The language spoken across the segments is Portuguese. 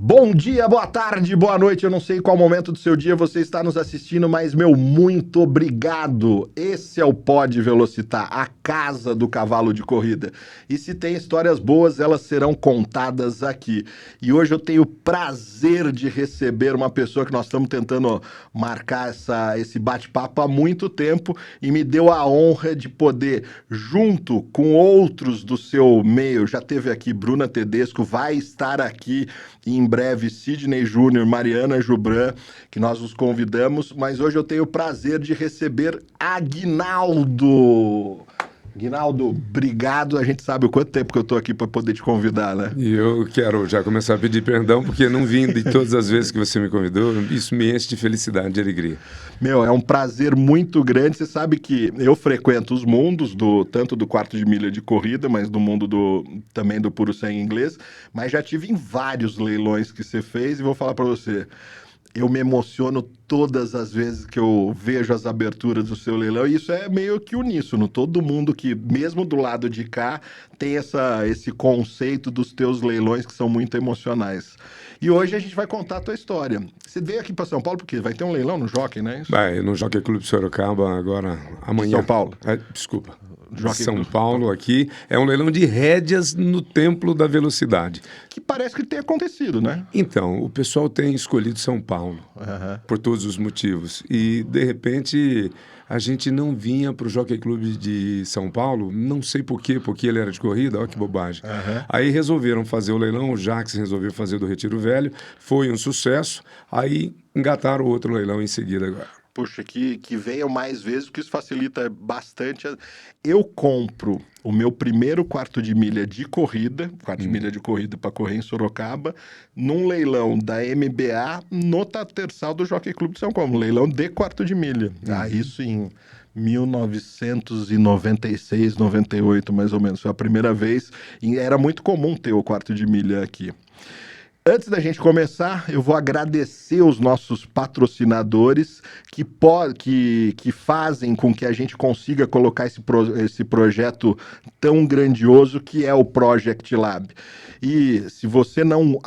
Bom dia, boa tarde, boa noite. Eu não sei qual momento do seu dia você está nos assistindo, mas meu muito obrigado. Esse é o Pod Velocitar, a casa do cavalo de corrida. E se tem histórias boas, elas serão contadas aqui. E hoje eu tenho o prazer de receber uma pessoa que nós estamos tentando marcar esse bate-papo há muito tempo e me deu a honra de poder, junto com outros do seu meio, já teve aqui Bruna Tedesco, vai estar aqui em breve Sidney Júnior, Mariana Jubran, que nós os convidamos, mas hoje eu tenho o prazer de receber Aguinaldo. Aguinaldo, obrigado. A gente sabe o quanto tempo que eu tô aqui para poder te convidar, né? E eu quero já começar a pedir perdão, porque não vim de todas as vezes que você me convidou. Isso me enche de felicidade, de alegria. Meu, é um prazer muito grande. Você sabe que eu frequento os mundos, tanto do quarto de milha de corrida, mas do mundo também do puro sangue inglês, mas já tive em vários leilões que você fez e vou falar para você. Eu me emociono todas as vezes que eu vejo as aberturas do seu leilão, e isso é meio que uníssono. Todo mundo que, mesmo do lado de cá, tem esse conceito dos teus leilões que são muito emocionais. E hoje a gente vai contar a tua história. Você veio aqui para São Paulo porque vai ter um leilão no Jockey, não é isso? Vai, no Jockey Clube de Sorocaba agora, amanhã. São Paulo. Desculpa. Jockey São Clube. Paulo aqui. É um leilão de rédeas no Templo da Velocidade. Que parece que tem acontecido, né? Então, o pessoal tem escolhido São Paulo, por todos os motivos. E, de repente, a gente não vinha para o Jockey Clube de São Paulo, não sei por quê, porque ele era de corrida, olha que bobagem. Aí resolveram fazer o leilão, o Jax resolveu fazer do Retiro Velho, foi um sucesso, aí engataram outro leilão em seguida agora. Puxa, que venham mais vezes, porque isso facilita bastante. Eu compro o meu primeiro quarto de milha de corrida para correr em Sorocaba, num leilão da MBA no Tatersal do Jockey Clube de São Paulo, leilão de quarto de milha. Isso em 1996, 98, mais ou menos. Foi a primeira vez, e era muito comum ter o quarto de milha aqui. Antes da gente começar, eu vou agradecer os nossos patrocinadores que fazem com que a gente consiga colocar esse projeto tão grandioso que é o Project Lab. E se você não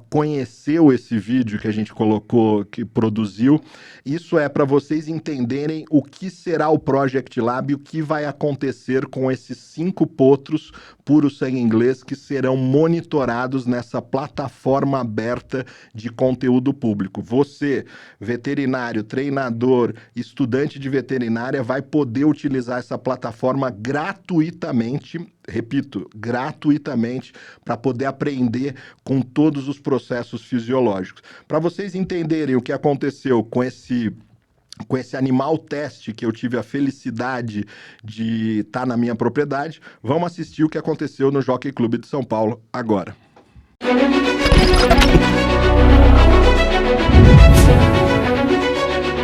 conheceu esse vídeo que a gente colocou, que produziu, isso é para vocês entenderem o que será o Project Lab e o que vai acontecer com esses 5 potros puro sangue inglês que serão monitorados nessa plataforma aberta de conteúdo público. Você, veterinário, treinador, estudante de veterinária, vai poder utilizar essa plataforma gratuitamente, repito, gratuitamente, para poder aprender com todos os processos fisiológicos. Para vocês entenderem o que aconteceu com esse animal teste que eu tive a felicidade de estar na minha propriedade, vamos assistir o que aconteceu no Jockey Clube de São Paulo agora.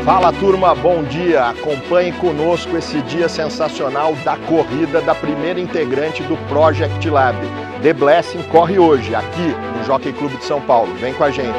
Fala, turma, bom dia. Acompanhe conosco esse dia sensacional da corrida da primeira integrante do Project Lab. The Blessing corre hoje, aqui no Jockey Clube de São Paulo. Vem com a gente.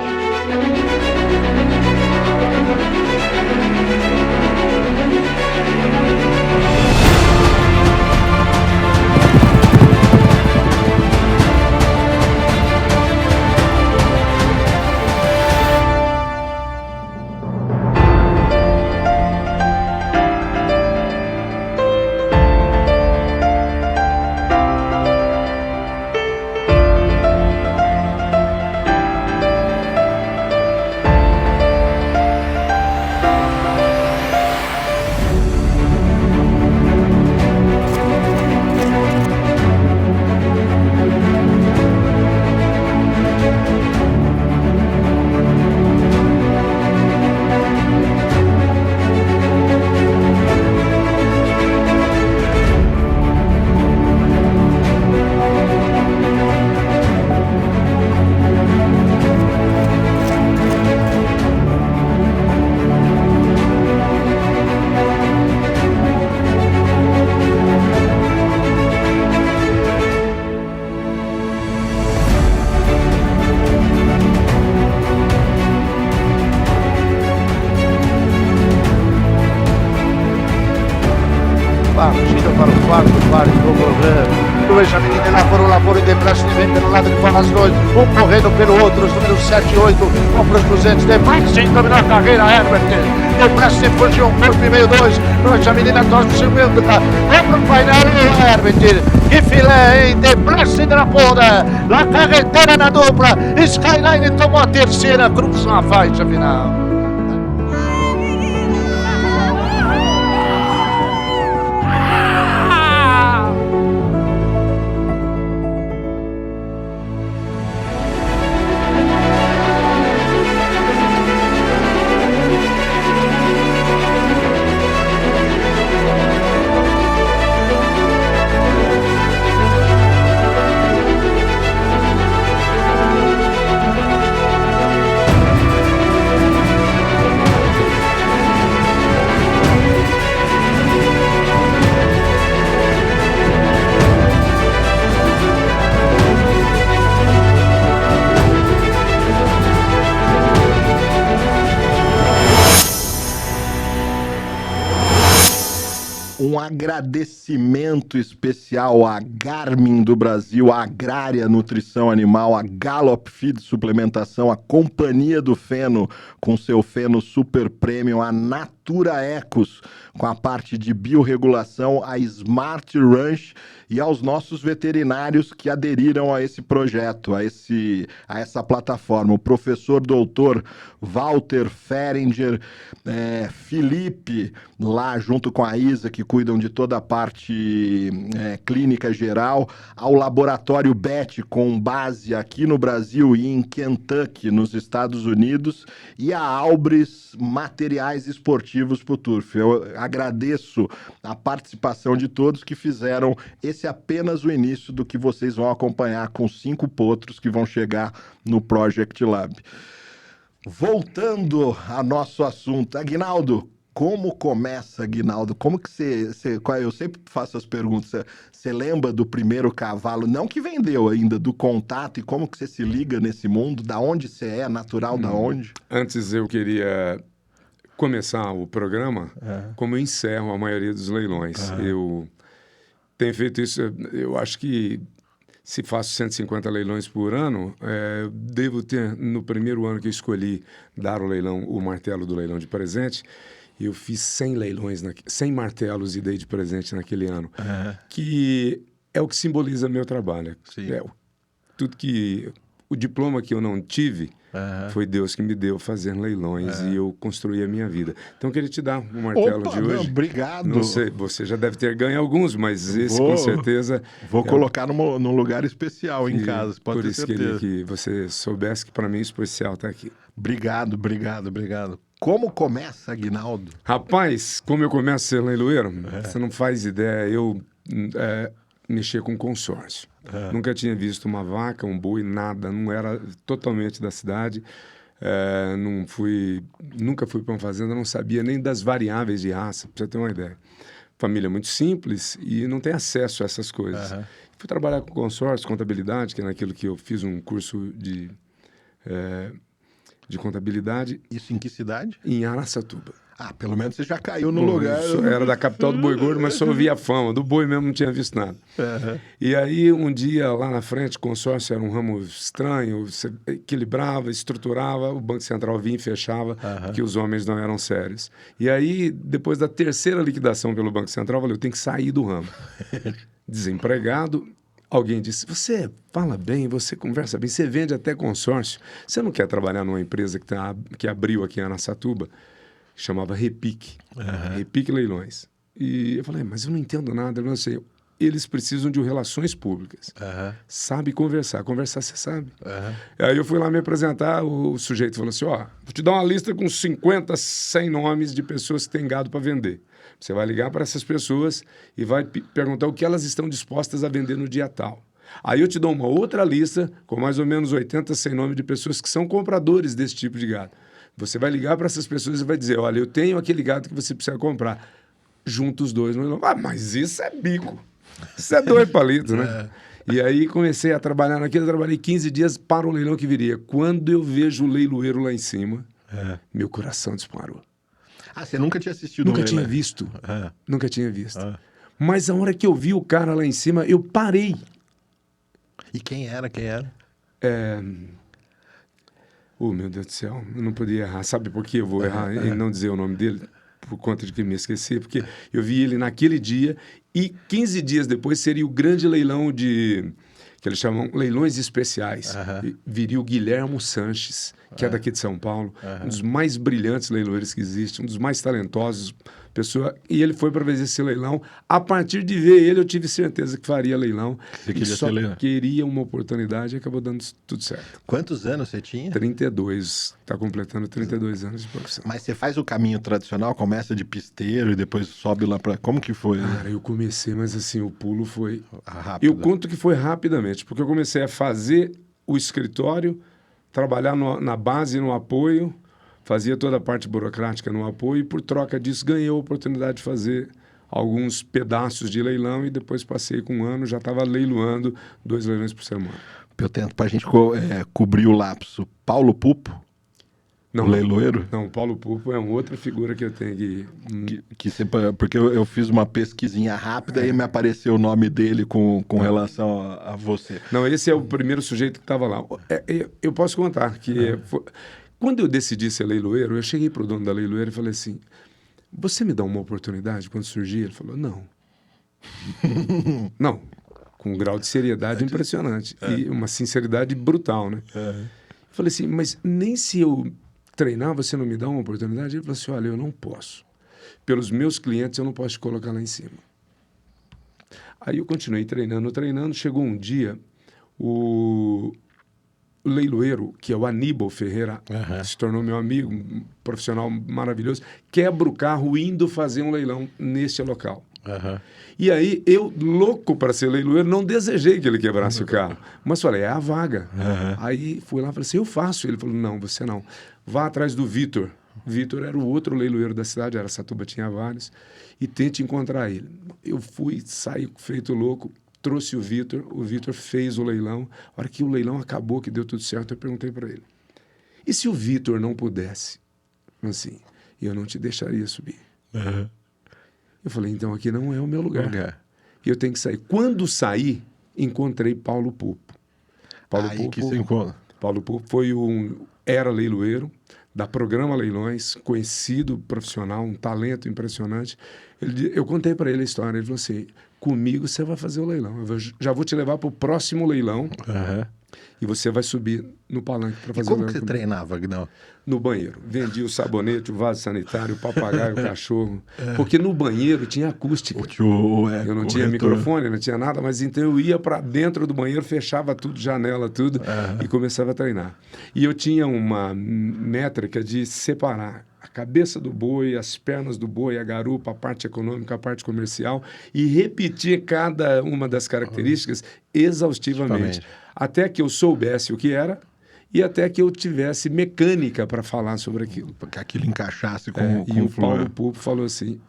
Due Giannini lá foram lá, foram de Blassi vem pelo lado de fora as dois, um correndo pelo outro, os números 7 e 8, vão para os 200, de Blassi dominou a carreira, Herbert, de Blassi fugiu um corpo e meio, dois, Due Giannini na torce, segundo, é pro painel, Herbert, que filé, hein, de Blassi da ponta, la carretera na dupla, Skyline tomou a terceira, cruza a faixa final. Um agradecimento especial à Garmin do Brasil, à Agrária Nutrição Animal, à Gallop Feed Suplementação, à Companhia do Feno com seu Feno Super Premium, à Natura Ecos com a parte de biorregulação, à Smart Ranch e aos nossos veterinários que aderiram a esse projeto, a essa plataforma. O professor doutor Walter Feringer, Felipe, lá junto com a Isa, que cuidam de toda a parte clínica geral, ao Laboratório BET, com base aqui no Brasil e em Kentucky, nos Estados Unidos, e a Albris Materiais Esportivos para o Turf. Eu agradeço a participação de todos que fizeram esse apenas o início do que vocês vão acompanhar com 5 potros que vão chegar no Project Lab. Voltando ao nosso assunto, Aguinaldo, como começa, Aguinaldo? Como que você... Eu sempre faço as perguntas. Você lembra do primeiro cavalo, não que vendeu ainda, do contato, e como que você se liga nesse mundo? Da onde você é? Natural da onde? Antes eu queria começar o programa como eu encerro a maioria dos leilões. Eu tenho feito isso, eu acho que se faço 150 leilões por ano, devo ter, no primeiro ano que eu escolhi dar o leilão, o martelo do leilão de presente, eu fiz 100 leilões, 100 martelos e dei de presente naquele ano, que é o que simboliza meu trabalho. Tudo que... O diploma que eu não tive foi Deus que me deu fazendo leilões e eu construí a minha vida. Então, eu queria te dar o martelo de hoje. Obrigado. Não sei, você já deve ter ganho alguns, mas esse com certeza... Vou colocar num lugar especial em casa, pode ter certeza. Por isso queria que você soubesse que para mim é especial estar aqui. Obrigado. Como começa, Aguinaldo? Rapaz, como eu começo a ser leiloeiro, você não faz ideia. Eu mexia com consórcio. Nunca tinha visto uma vaca, um boi, nada. Não era totalmente da cidade. Nunca fui para uma fazenda, não sabia nem das variáveis de raça, para você ter uma ideia. Família muito simples e não tem acesso a essas coisas. Fui trabalhar com consórcio, contabilidade, que é naquilo que eu fiz um curso de contabilidade. Isso em que cidade? Em Araçatuba. Pelo menos você já caiu no lugar. Era da capital do boi gordo, mas só ouvia a fama. Do boi mesmo não tinha visto nada. E aí, um dia, lá na frente, consórcio era um ramo estranho, você equilibrava, estruturava, o Banco Central vinha e fechava, porque os homens não eram sérios. E aí, depois da terceira liquidação pelo Banco Central, eu falei, eu tenho que sair do ramo. Desempregado, alguém disse, você fala bem, você conversa bem, você vende até consórcio. Você não quer trabalhar numa empresa que abriu aqui em Araçatuba? Chamava Repique, Repique Leilões. E eu falei, mas eu não entendo nada, eu não sei. Eles precisam de relações públicas. Sabe conversar você sabe. Aí eu fui lá me apresentar, o sujeito falou assim, vou te dar uma lista com 50, 100 nomes de pessoas que têm gado para vender. Você vai ligar para essas pessoas e vai perguntar o que elas estão dispostas a vender no dia tal. Aí eu te dou uma outra lista com mais ou menos 80, 100 nomes de pessoas que são compradores desse tipo de gado. Você vai ligar para essas pessoas e vai dizer, olha, eu tenho aquele gado que você precisa comprar. Junta os dois no leilão. Mas isso é bico. Isso é 2 palitos, né? E aí comecei a trabalhar naquilo, eu trabalhei 15 dias para o leilão que viria. Quando eu vejo o leiloeiro lá em cima, meu coração disparou. Você nunca tinha assistido Nunca tinha visto. Nunca tinha visto. Mas a hora que eu vi o cara lá em cima, eu parei. E quem era? Oh, meu Deus do céu, eu não podia errar. Sabe por que eu vou errar e não dizer o nome dele? Por conta de que me esqueci. Porque eu vi ele naquele dia e 15 dias depois seria o grande leilão que eles chamam leilões especiais. E viria o Guilhermo Sanches, que é daqui de São Paulo, um dos mais brilhantes leiloeiros que existe, um dos mais talentosos. E ele foi para fazer esse leilão. A partir de ver ele, eu tive certeza que faria leilão. Você só queria uma oportunidade e acabou dando tudo certo. Quantos anos você tinha? 32. Está completando 32 anos de profissão. Mas você faz o caminho tradicional, começa de pisteiro e depois sobe lá para... Como que foi? Cara, eu comecei, mas assim, o pulo foi... Rápido. Eu conto que foi rapidamente, porque eu comecei a fazer o escritório, trabalhar na base, no apoio, fazia toda a parte burocrática no apoio e, por troca disso, ganhei a oportunidade de fazer alguns pedaços de leilão e depois passei com um ano, já estava leiloando 2 leilões por semana. Eu tento, para a gente cobrir o lapso, Paulo Pupo, não, o leiloeiro? Não, Paulo Pupo é uma outra figura que eu tenho porque eu fiz uma pesquisinha rápida e me apareceu o nome dele com relação a você. Não, esse é o primeiro sujeito que estava lá. Eu posso contar que... Quando eu decidi ser leiloeiro, eu cheguei para o dono da leiloeira e falei assim, você me dá uma oportunidade quando surgir? Ele falou, não. Não, com um grau de seriedade impressionante e uma sinceridade brutal, né? Eu falei assim, mas nem se eu treinar, você não me dá uma oportunidade? Ele falou assim, olha, eu não posso. Pelos meus clientes, eu não posso te colocar lá em cima. Aí eu continuei treinando. Chegou um dia, o leiloeiro, que é o Aníbal Ferreira, se tornou meu amigo, um profissional maravilhoso, quebra o carro indo fazer um leilão neste local. E aí, eu, louco para ser leiloeiro, não desejei que ele quebrasse o carro. Mas falei, é a vaga. Aí fui lá e falei assim, eu faço. Ele falou, não, você não. Vá atrás do Vitor. Vitor era o outro leiloeiro da cidade, Araçatuba tinha vários, e tente encontrar ele. Eu fui, saí feito louco, trouxe o Vitor fez o leilão. A hora que o leilão acabou, que deu tudo certo, eu perguntei para ele, e se o Vitor não pudesse? Assim, eu não te deixaria subir. Eu falei, então aqui não é o meu lugar. Eu tenho que sair. Quando saí, encontrei Paulo Pupo. Que se encontra. Paulo Pupo era leiloeiro, da Programa Leilões, conhecido profissional, um talento impressionante. Eu contei para ele a história, ele falou assim, comigo você vai fazer o leilão, já vou te levar para o próximo leilão e você vai subir no palanque para fazer o leilão. Como que você treinava, Agnaldo? No banheiro. Vendia o sabonete, o vaso sanitário, o papagaio, o cachorro. Porque no banheiro tinha acústica. Eu não tinha microfone, não tinha nada, mas então eu ia para dentro do banheiro, fechava tudo, janela, tudo, e começava a treinar. E eu tinha uma métrica de separar a cabeça do boi, as pernas do boi, a garupa, a parte econômica, a parte comercial, e repetir cada uma das características exaustivamente, até que eu soubesse o que era e até que eu tivesse mecânica para falar sobre aquilo. Para que aquilo encaixasse com o Paulo Pupo falou assim,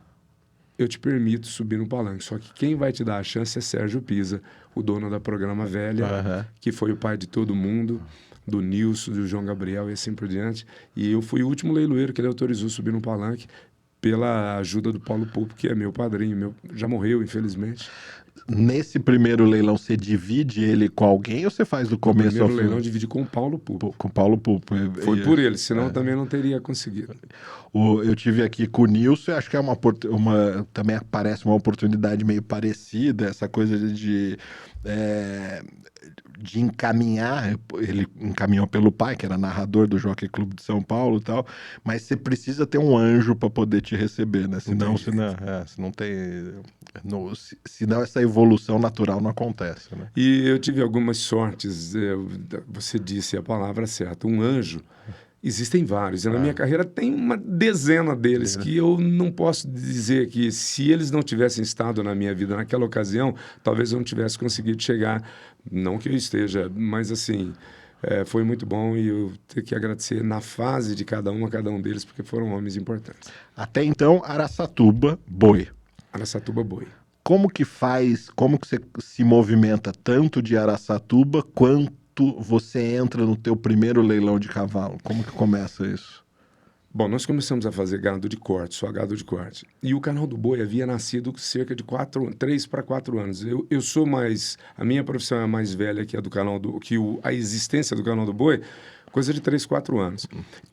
eu te permito subir no palanque, só que quem vai te dar a chance é Sérgio Pisa, o dono da Programa Velha, que foi o pai de todo mundo, do Nilson, do João Gabriel e assim por diante. E eu fui o último leiloeiro que ele autorizou subir no palanque pela ajuda do Paulo Pupo, que é meu padrinho, já morreu, infelizmente. Nesse primeiro leilão, você divide ele com alguém ou você faz do começo ao fim? No primeiro leilão, dividi com o Paulo Pupo. Com o Paulo Pupo. Foi por ele, senão também não teria conseguido. Eu tive aqui com o Nilson, acho que é também parece uma oportunidade meio parecida, essa coisa de encaminhar, ele encaminhou pelo pai, que era narrador do Jockey Clube de São Paulo e tal, mas você precisa ter um anjo para poder te receber, né? Senão essa evolução natural não acontece, né? E eu tive algumas sortes, você disse a palavra certa, um anjo. Existem vários. Na minha carreira tem uma dezena deles que eu não posso dizer que se eles não tivessem estado na minha vida naquela ocasião, talvez eu não tivesse conseguido chegar. Não que eu esteja, mas assim, foi muito bom e eu tenho que agradecer na fase de cada um deles, porque foram homens importantes. Até então, Araçatuba, boi. Araçatuba, boi. Como que você se movimenta tanto de Araçatuba quanto você entra no teu primeiro leilão de cavalo? Como que começa isso? Bom, nós começamos a fazer gado de corte, só gado de corte. E o canal do boi havia nascido cerca de 3 para 4 anos. Eu sou mais... A minha profissão é mais velha que a do canal do... a existência do canal do boi, coisa de 3, 4 anos.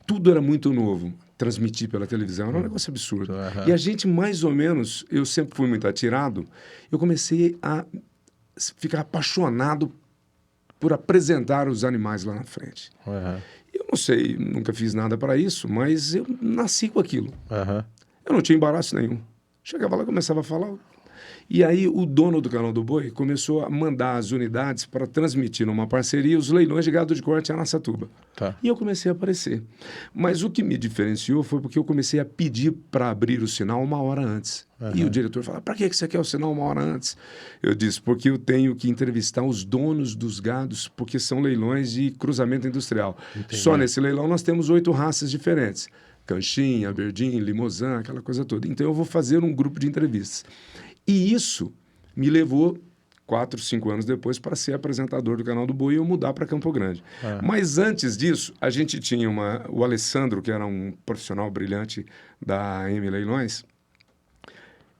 Tudo era muito novo. Transmitir pela televisão era um negócio absurdo. E a gente, mais ou menos, eu sempre fui muito atirado, eu comecei a ficar apaixonado por apresentar os animais lá na frente. Eu não sei, nunca fiz nada para isso, mas eu nasci com aquilo. Eu não tinha embaraço nenhum. Chegava lá e começava a falar. E aí o dono do canal do boi começou a mandar as unidades para transmitir numa parceria os leilões de gado de corte em Araçatuba. E eu comecei a aparecer. Mas o que me diferenciou foi porque eu comecei a pedir para abrir o sinal 1 hora antes. E o diretor falava, para que você quer o sinal 1 hora antes? Eu disse, porque eu tenho que entrevistar os donos dos gados, porque são leilões de cruzamento industrial. Entendi. Só nesse leilão nós temos 8 raças diferentes. Canchim, Aberdeen, Limousin, aquela coisa toda. Então eu vou fazer um grupo de entrevistas. E isso me levou 4, 5 anos depois para ser apresentador do canal do boi e eu mudar para Campo Grande. Mas antes disso, a gente tinha o Alessandro, que era um profissional brilhante da AM Leilões.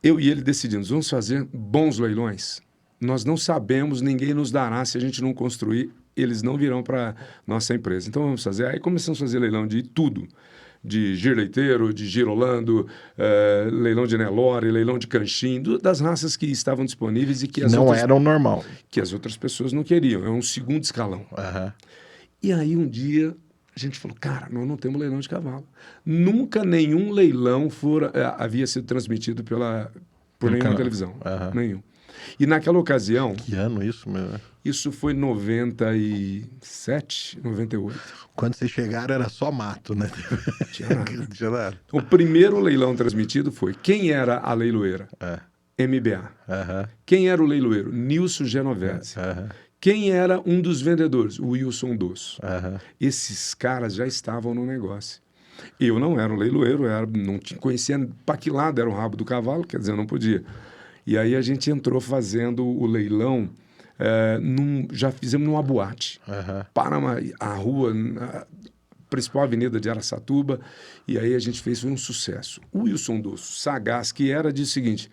Eu e ele decidimos, vamos fazer bons leilões. Nós não sabemos, ninguém nos dará se a gente não construir, eles não virão para nossa empresa. Então vamos fazer. Aí começamos a fazer leilão de tudo. De giro leiteiro, de giro holando, leilão de Nelore, leilão de Canchim, das raças que estavam disponíveis e que não eram normal. Que as outras pessoas não queriam. É um segundo escalão. E aí um dia a gente falou, cara, nós não temos leilão de cavalo. Nunca nenhum leilão havia sido transmitido por nenhuma televisão. Nenhum. E naquela ocasião... Que ano isso, meu? Isso foi 97, 98. Quando vocês chegaram era só mato, né? Tinha nada. O primeiro leilão transmitido foi quem era a leiloeira? MBA. Quem era o leiloeiro? Nilson Genovese. Quem era um dos vendedores? O Wilson Dosso. Esses caras já estavam no negócio. Eu não era um leiloeiro, não conhecia para que lado era o rabo do cavalo, quer dizer, eu não podia. E aí a gente entrou fazendo o leilão, já fizemos numa boate, para a rua, a principal avenida de Araçatuba, e aí a gente fez, foi um sucesso. O Wilson Dosso, sagaz, que era, disse o seguinte,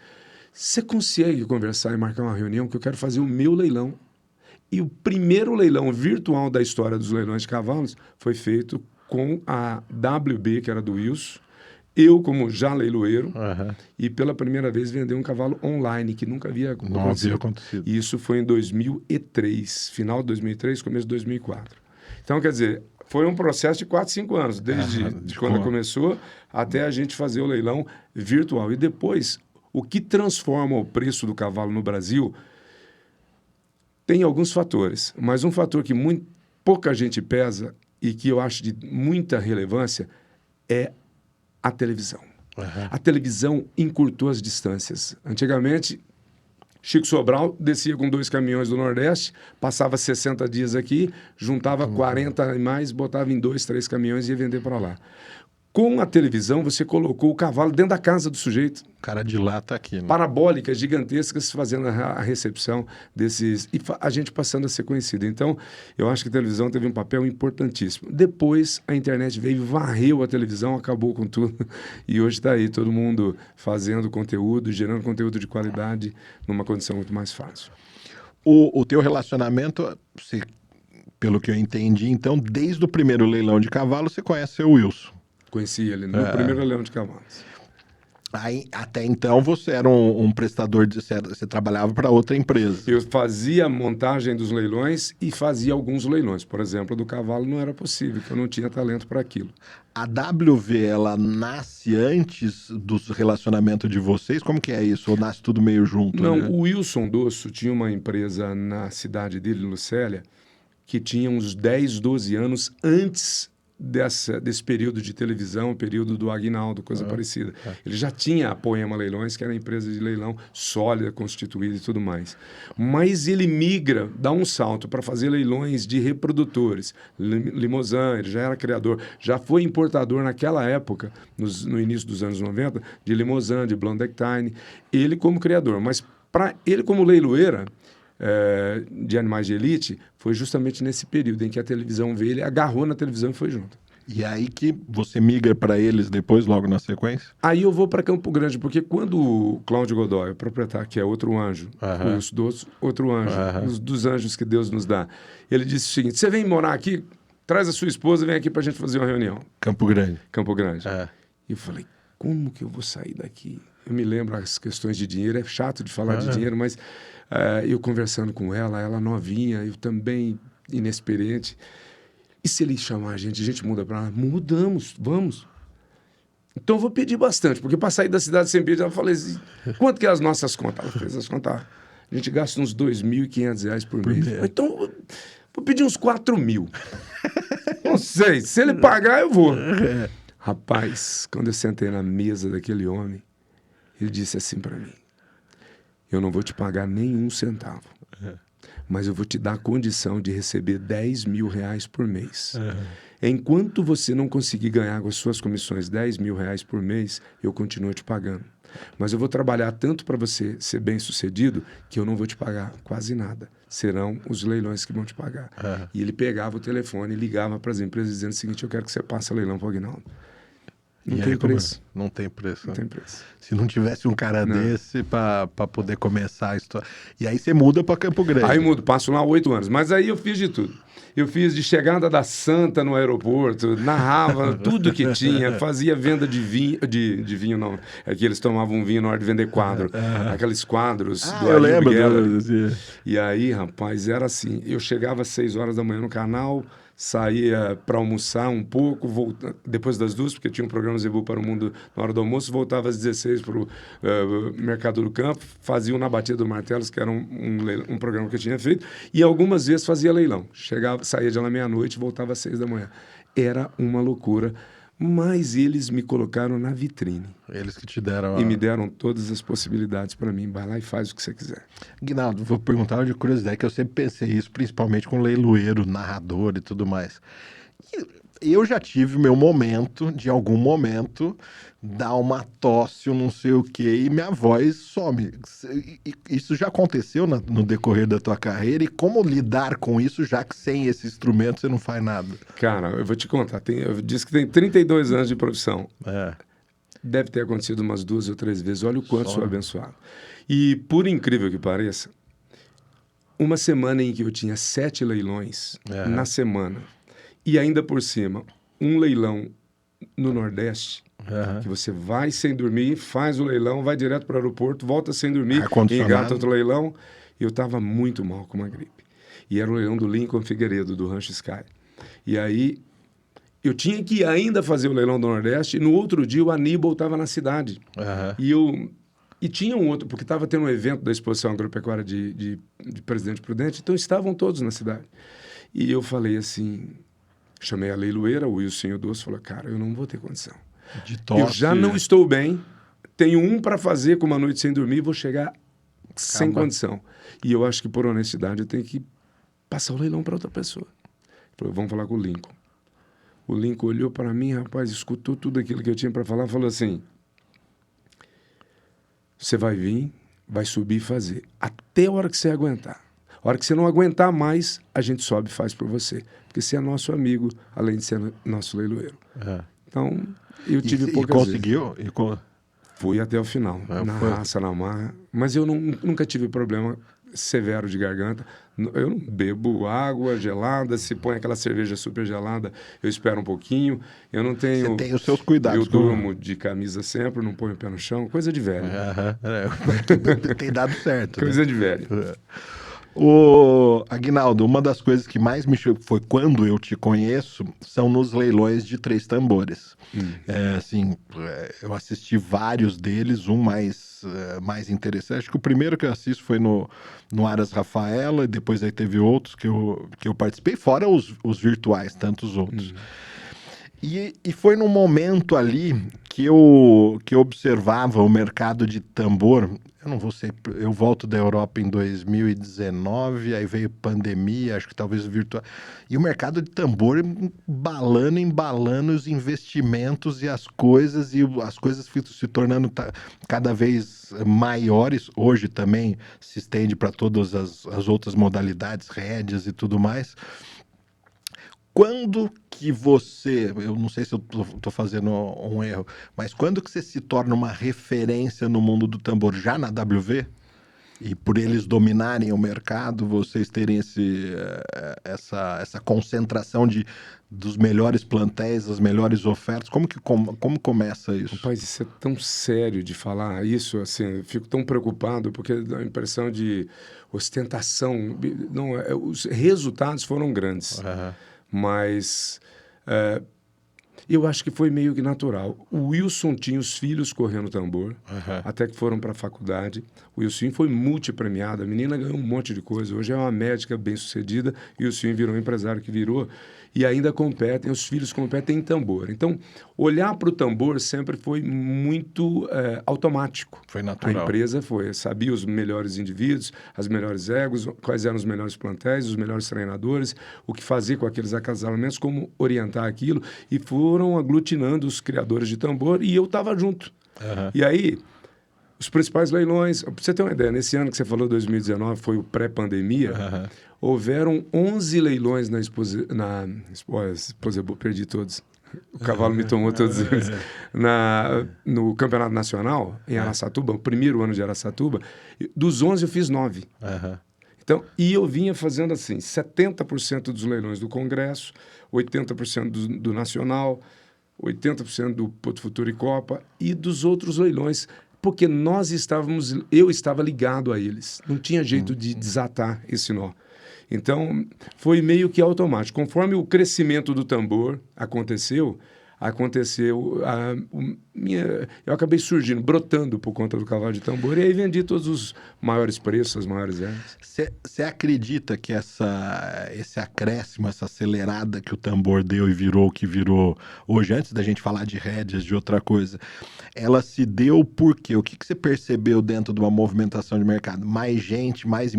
você consegue conversar e marcar uma reunião que eu quero fazer o meu leilão? E o primeiro leilão virtual da história dos leilões de cavalos foi feito com a WB, que era do Wilson, eu, como já leiloeiro, e pela primeira vez vender um cavalo online, que nunca havia acontecido. E isso foi em 2003, final de 2003, começo de 2004. Então, quer dizer, foi um processo de 4, 5 anos, desde quando começou até a gente fazer o leilão virtual. E depois, o que transforma o preço do cavalo no Brasil tem alguns fatores, mas um fator que pouca gente pesa e que eu acho de muita relevância é a televisão. A televisão encurtou as distâncias. Antigamente, Chico Sobral descia com 2 caminhões do Nordeste, passava 60 dias aqui, juntava 40 e mais, botava em 2, 3 caminhões e ia vender para lá. Com a televisão, você colocou o cavalo dentro da casa do sujeito. O cara de lá está aqui, né? Parabólicas gigantescas fazendo a recepção desses... E a gente passando a ser conhecido. Então, eu acho que a televisão teve um papel importantíssimo. Depois, a internet veio, varreu a televisão, acabou com tudo. E hoje está aí, todo mundo fazendo conteúdo, gerando conteúdo de qualidade, numa condição muito mais fácil. O teu relacionamento, pelo que eu entendi, então, desde o primeiro leilão de cavalo, você conhece o Wilson. Conheci ele no primeiro leilão de cavalos. Aí, até então você era um prestador, você trabalhava para outra empresa. Eu fazia a montagem dos leilões e fazia alguns leilões. Por exemplo, do cavalo não era possível, porque eu não tinha talento para aquilo. A WV, ela nasce antes do relacionamento de vocês? Como que é isso? Ou nasce tudo meio junto? Não, né? O Wilson Dosso tinha uma empresa na cidade dele, Lucélia, que tinha uns 10, 12 anos antes desse período de televisão, período do Aguinaldo, coisa parecida. Ele já tinha a Poema Leilões, que era a empresa de leilão sólida, constituída e tudo mais. Mas ele migra, dá um salto para fazer leilões de reprodutores. Limousin, ele já era criador, já foi importador naquela época, no início dos anos 90, de Limousin, de Blondectine, ele como criador. Mas para ele como leiloeira, de animais de elite, foi justamente nesse período em que a televisão veio, ele agarrou na televisão e foi junto. E aí que você migra para eles depois, logo na sequência? Aí eu vou para Campo Grande, porque quando o Cláudio Godoy, o proprietário, que é outro anjo, o Wilson Doce, outro anjo, dos anjos que Deus nos dá, ele disse o seguinte: você vem morar aqui, traz a sua esposa, vem aqui para a gente fazer uma reunião. Campo Grande. Campo Grande. E eu falei, como que eu vou sair daqui? Eu me lembro as questões de dinheiro, é chato de falar de dinheiro, mas eu conversando com ela novinha, eu também inexperiente. E se ele chamar a gente muda para lá? Mudamos, vamos. Então eu vou pedir bastante, porque para sair da cidade sem pedir, ela falou assim, quanto que é as nossas contas? Ela fez as contas. A gente gasta uns R$2.500 por mês. Então, vou pedir uns 4.000. Não sei, se ele pagar, eu vou. Rapaz, quando eu sentei na mesa daquele homem, ele disse assim para mim, eu não vou te pagar nenhum centavo. Mas eu vou te dar a condição de receber R$10.000 por mês. Enquanto você não conseguir ganhar com as suas comissões R$10.000 por mês, eu continuo te pagando. Mas eu vou trabalhar tanto para você ser bem-sucedido que eu não vou te pagar quase nada. Serão os leilões que vão te pagar. E ele pegava o telefone e ligava para as empresas dizendo o seguinte, eu quero que você passe leilão para o Aguinaldo. Não tem preço. Não tem preço. Não tem preço. Se não tivesse um cara desse para poder começar a história. E aí você muda para Campo Grande. Aí mudo, passo lá 8 anos. Mas aí eu fiz de tudo. Eu fiz de chegada da Santa no aeroporto, narrava tudo que tinha, fazia venda de vinho, de vinho não, é que eles tomavam vinho na hora de vender quadro, aqueles quadros do eu lembro. E aí, rapaz, era assim, eu chegava às 6 horas da manhã no canal, saía para almoçar um pouco, depois das 2, porque tinha um programa Zebu para o Mundo na hora do almoço, voltava às 16 para o Mercado do Campo, fazia na Batida do Martelos, que era um programa que eu tinha feito, e algumas vezes fazia leilão. Saía de lá meia-noite, voltava às 6 da manhã. Era uma loucura, mas eles me colocaram na vitrine. Eles que te deram... E me deram todas as possibilidades para mim. Vai lá e faz o que você quiser. Aguinaldo, vou perguntar de curiosidade, que eu sempre pensei isso, principalmente com leiloeiro, narrador e tudo mais. Eu já tive meu momento, de algum momento, dar uma tosse, não sei o quê, e minha voz some. Isso já aconteceu no decorrer da tua carreira? E como lidar com isso, já que sem esse instrumento você não faz nada? Cara, eu vou te contar. Eu disse que tem 32 anos de profissão. Deve ter acontecido umas 2 ou 3 vezes. Olha o quanto sou abençoado. E, por incrível que pareça, uma semana em que eu tinha 7 leilões na semana, e ainda por cima, um leilão no Nordeste, que você vai sem dormir, faz o leilão, vai direto para o aeroporto, volta sem dormir, engata outro leilão. E eu estava muito mal com uma gripe. E era o leilão do Lincoln Figueiredo, do Rancho Sky. E aí, eu tinha que ainda fazer o leilão do Nordeste, e no outro dia o Aníbal estava na cidade. E tinha um outro, porque estava tendo um evento da Exposição Agropecuária de Presidente Prudente, então estavam todos na cidade. E eu falei assim... Chamei a leiloeira, o Wilson Doce, falou, cara, eu não vou ter condição. Eu já não estou bem, tenho um para fazer com uma noite sem dormir, vou chegar sem condição. E eu acho que, por honestidade, eu tenho que passar o leilão para outra pessoa. Ele falou, vamos falar com o Lincoln. O Lincoln olhou para mim, rapaz, escutou tudo aquilo que eu tinha para falar, falou assim, você vai vir, vai subir e fazer, até a hora que você aguentar. A hora que você não aguentar mais, a gente sobe e faz por você. Porque você é nosso amigo, além de ser nosso leiloeiro. Então, eu tive poucas vezes. E conseguiu? Fui até o final, na raça, na marra. Mas eu nunca tive problema severo de garganta. Eu não bebo água gelada, se põe aquela cerveja super gelada, eu espero um pouquinho. Eu não tenho... Você tem os seus cuidados. Eu durmo de camisa sempre, não ponho o pé no chão. Coisa de velho. Tem dado certo. Coisa de velho. Aguinaldo, uma das coisas que mais me chocou foi quando eu te conheço, são nos leilões de 3 tambores. Eu assisti vários deles, um mais interessante. Acho que o primeiro que eu assisto foi no Aras Rafaela, e depois aí teve outros que eu participei, fora os virtuais, tantos outros. E foi num momento ali que eu observava o mercado de tambor. Eu volto da Europa em 2019, aí veio pandemia, acho que talvez virtual. E o mercado de tambor embalando os investimentos e as coisas se tornando cada vez maiores. Hoje também se estende para todas as outras modalidades, rédeas e tudo mais. quando que você, eu não sei se eu tô fazendo um erro, mas quando que você se torna uma referência no mundo do tambor? Já na WV? E por eles dominarem o mercado, vocês terem essa concentração dos melhores plantéis, as melhores ofertas, como começa isso? Rapaz, isso é tão sério de falar isso, assim, eu fico tão preocupado, porque dá a impressão de ostentação. Não, os resultados foram grandes, mas eu acho que foi meio que natural. O Wilson tinha os filhos correndo tambor, até que foram para a faculdade. O Wilson foi multipremiado, a menina ganhou um monte de coisa. Hoje é uma médica bem-sucedida e o Wilson virou um empresário que virou. E ainda competem, os filhos competem em tambor. Então, olhar para o tambor sempre foi muito automático. Foi natural. A empresa sabia os melhores indivíduos, as melhores egos, quais eram os melhores plantéis, os melhores treinadores, o que fazer com aqueles acasalamentos, como orientar aquilo. E foram aglutinando os criadores de tambor e eu estava junto. E aí, os principais leilões, para você ter uma ideia, nesse ano que você falou, 2019, foi o pré-pandemia, houveram 11 leilões perdi todos. O cavalo me tomou todos eles. No Campeonato Nacional, em Araçatuba, o primeiro ano de Araçatuba, dos 11 eu fiz 9. Então, e eu vinha fazendo assim, 70% dos leilões do Congresso, 80% do Nacional, 80% do Porto Futuro e Copa e dos outros leilões, porque eu estava ligado a eles. Não tinha jeito de desatar esse nó. Então, foi meio que automático. Conforme o crescimento do tambor aconteceu, eu acabei surgindo, brotando por conta do cavalo de tambor, e aí vendi todos os maiores preços, as maiores ervas. Você acredita que esse acréscimo, essa acelerada que o tambor deu e virou o que virou hoje, antes da gente falar de rédeas, de outra coisa, ela se deu por quê? O que você percebeu dentro de uma movimentação de mercado? Mais gente, mais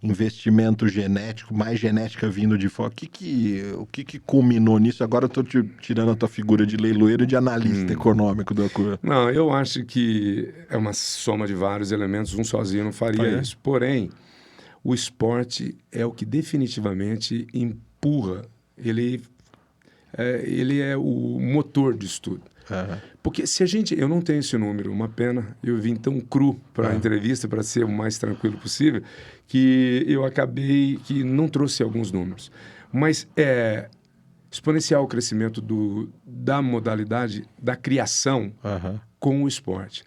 investimento genético, mais genética vindo de fora. O que culminou nisso? Agora eu estou tirando a tua figura de leiloeiro e de analista econômico da coisa. Não, eu acho que é uma soma de vários elementos, um sozinho não faria isso. Porém, o esporte é o que definitivamente empurra, ele é o motor disso tudo. Porque eu não tenho esse número, uma pena, eu vim tão cru para a entrevista, para ser o mais tranquilo possível, que eu acabei que não trouxe alguns números. Mas exponencial o crescimento da modalidade, da criação com o esporte.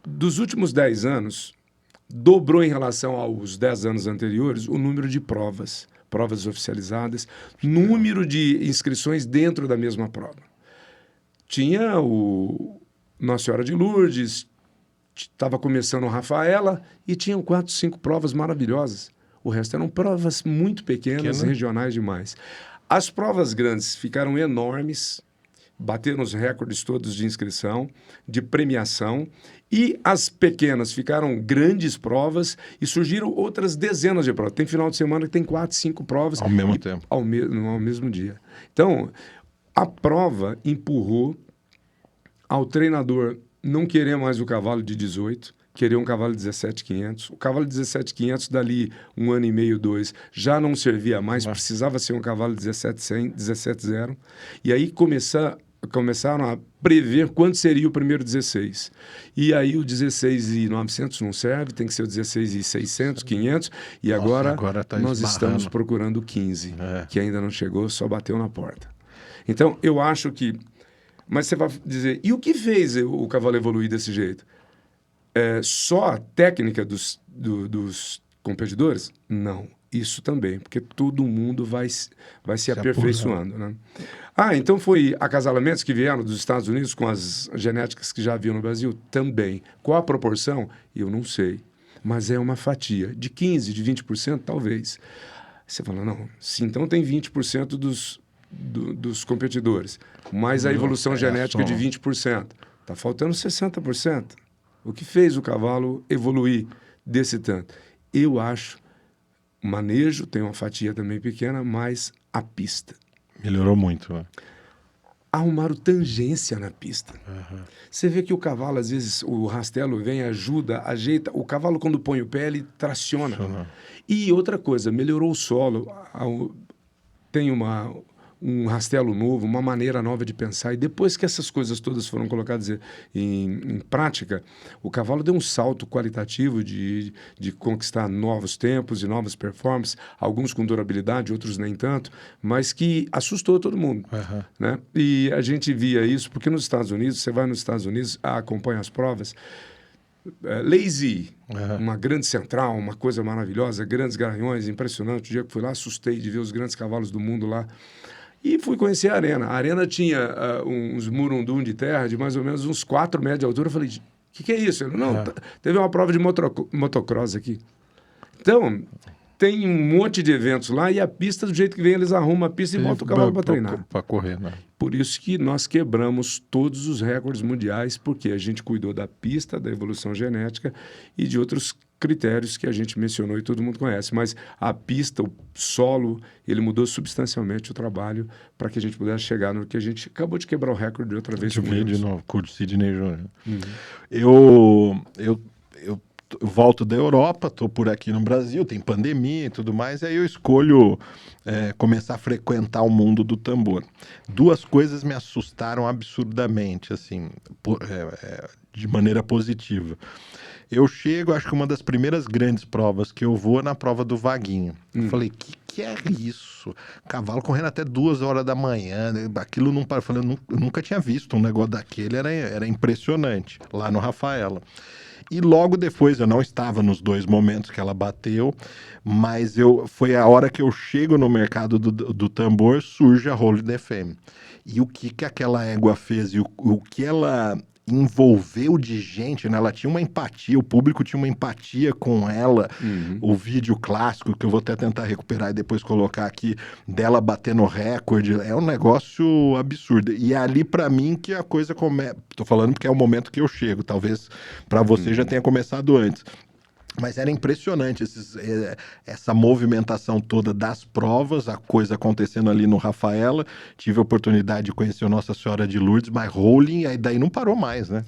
Dos últimos 10 anos, dobrou em relação aos 10 anos anteriores o número de provas oficializadas, número de inscrições dentro da mesma prova. Tinha o Nossa Senhora de Lourdes, estava começando a Rafaela e tinham 4, 5 provas maravilhosas. O resto eram provas muito pequenas, regionais demais. As provas grandes ficaram enormes, bateram os recordes todos de inscrição, de premiação, e as pequenas ficaram grandes provas e surgiram outras dezenas de provas. Tem final de semana que tem 4, 5 provas. Ao mesmo tempo. Ao mesmo dia. Então, a prova empurrou ao treinador não querer mais o cavalo de 18, querer um cavalo de 17.500. O cavalo de 17.500, dali 1 ano e meio, 2, já não servia mais, precisava ser um cavalo de 17.100, 17.0. E aí começaram a prever quanto seria o primeiro 16. E aí o 16.900 não serve, tem que ser o 16.600, 500. E agora nós estamos procurando o 15, que ainda não chegou, só bateu na porta. Então, eu acho que... Mas você vai dizer, e o que fez o cavalo evoluir desse jeito? Só a técnica dos competidores? Não, isso também, porque todo mundo vai se aperfeiçoando, né? Então foi acasalamentos que vieram dos Estados Unidos com as genéticas que já haviam no Brasil? Também. Qual a proporção? Eu não sei, mas é uma fatia, de 15%, de 20%, talvez. Você fala, não, se então tem 20% dos competidores, mais a evolução genética de 20%, está faltando 60%. O que fez o cavalo evoluir desse tanto? Eu acho, o manejo tem uma fatia também pequena, mas a pista. Melhorou muito, né? Arrumaram tangência na pista. Você vê que o cavalo, às vezes, o rastelo vem, ajuda, ajeita. O cavalo, quando põe o pé, ele traciona. E outra coisa, melhorou o solo. tem um rastelo novo, uma maneira nova de pensar. E depois que essas coisas todas foram colocadas em prática, o cavalo deu um salto qualitativo de conquistar novos tempos e novas performances, alguns com durabilidade, outros nem tanto, mas que assustou todo mundo. Né? E a gente via isso, porque nos Estados Unidos, você vai nos Estados Unidos, acompanha as provas, Lazy, uma grande central, uma coisa maravilhosa, grandes garanhões, impressionante. O dia que fui lá, assustei de ver os grandes cavalos do mundo lá. E fui conhecer a arena. A arena tinha uns murundum de terra de mais ou menos uns 4 metros de altura. Eu falei, o que é isso? Ele, não, teve uma prova de motocross aqui. Então, tem um monte de eventos lá e a pista, do jeito que vem, eles arrumam a pista e botam o cavalo para treinar. Para correr, né? Por isso que nós quebramos todos os recordes mundiais, porque a gente cuidou da pista, da evolução genética e de outros critérios que a gente mencionou e todo mundo conhece. Mas a pista, o solo, ele mudou substancialmente o trabalho para que a gente pudesse chegar no que a gente acabou de quebrar o recorde de outra vez. De novo, com o Sidney Júnior. Eu volto da Europa, estou por aqui no Brasil, tem pandemia e tudo mais, e aí eu escolho começar a frequentar o mundo do tambor. 2 coisas me assustaram absurdamente, assim, de maneira positiva. Eu chego, acho que uma das primeiras grandes provas que eu vou é na prova do Vaguinho. Eu falei, que é isso? Cavalo correndo até 2 horas da manhã, aquilo não para. Eu falei, eu nunca tinha visto um negócio daquele, era impressionante, lá no Rafaela. E logo depois, eu não estava nos 2 momentos que ela bateu, mas foi a hora que eu chego no mercado do tambor, surge a Holiday Fame. E o que aquela égua fez e o que ela envolveu de gente, né? Ela tinha uma empatia, o público tinha uma empatia com ela. O vídeo clássico, que eu vou até tentar recuperar e depois colocar aqui, dela batendo recorde, é um negócio absurdo. E é ali, para mim, que a coisa começa. Tô falando porque é o momento que eu chego, talvez para você já tenha começado antes. Mas era impressionante essa movimentação toda das provas, a coisa acontecendo ali no Rafaela. Tive a oportunidade de conhecer a Nossa Senhora de Lourdes, mas rolling, aí daí não parou mais, né?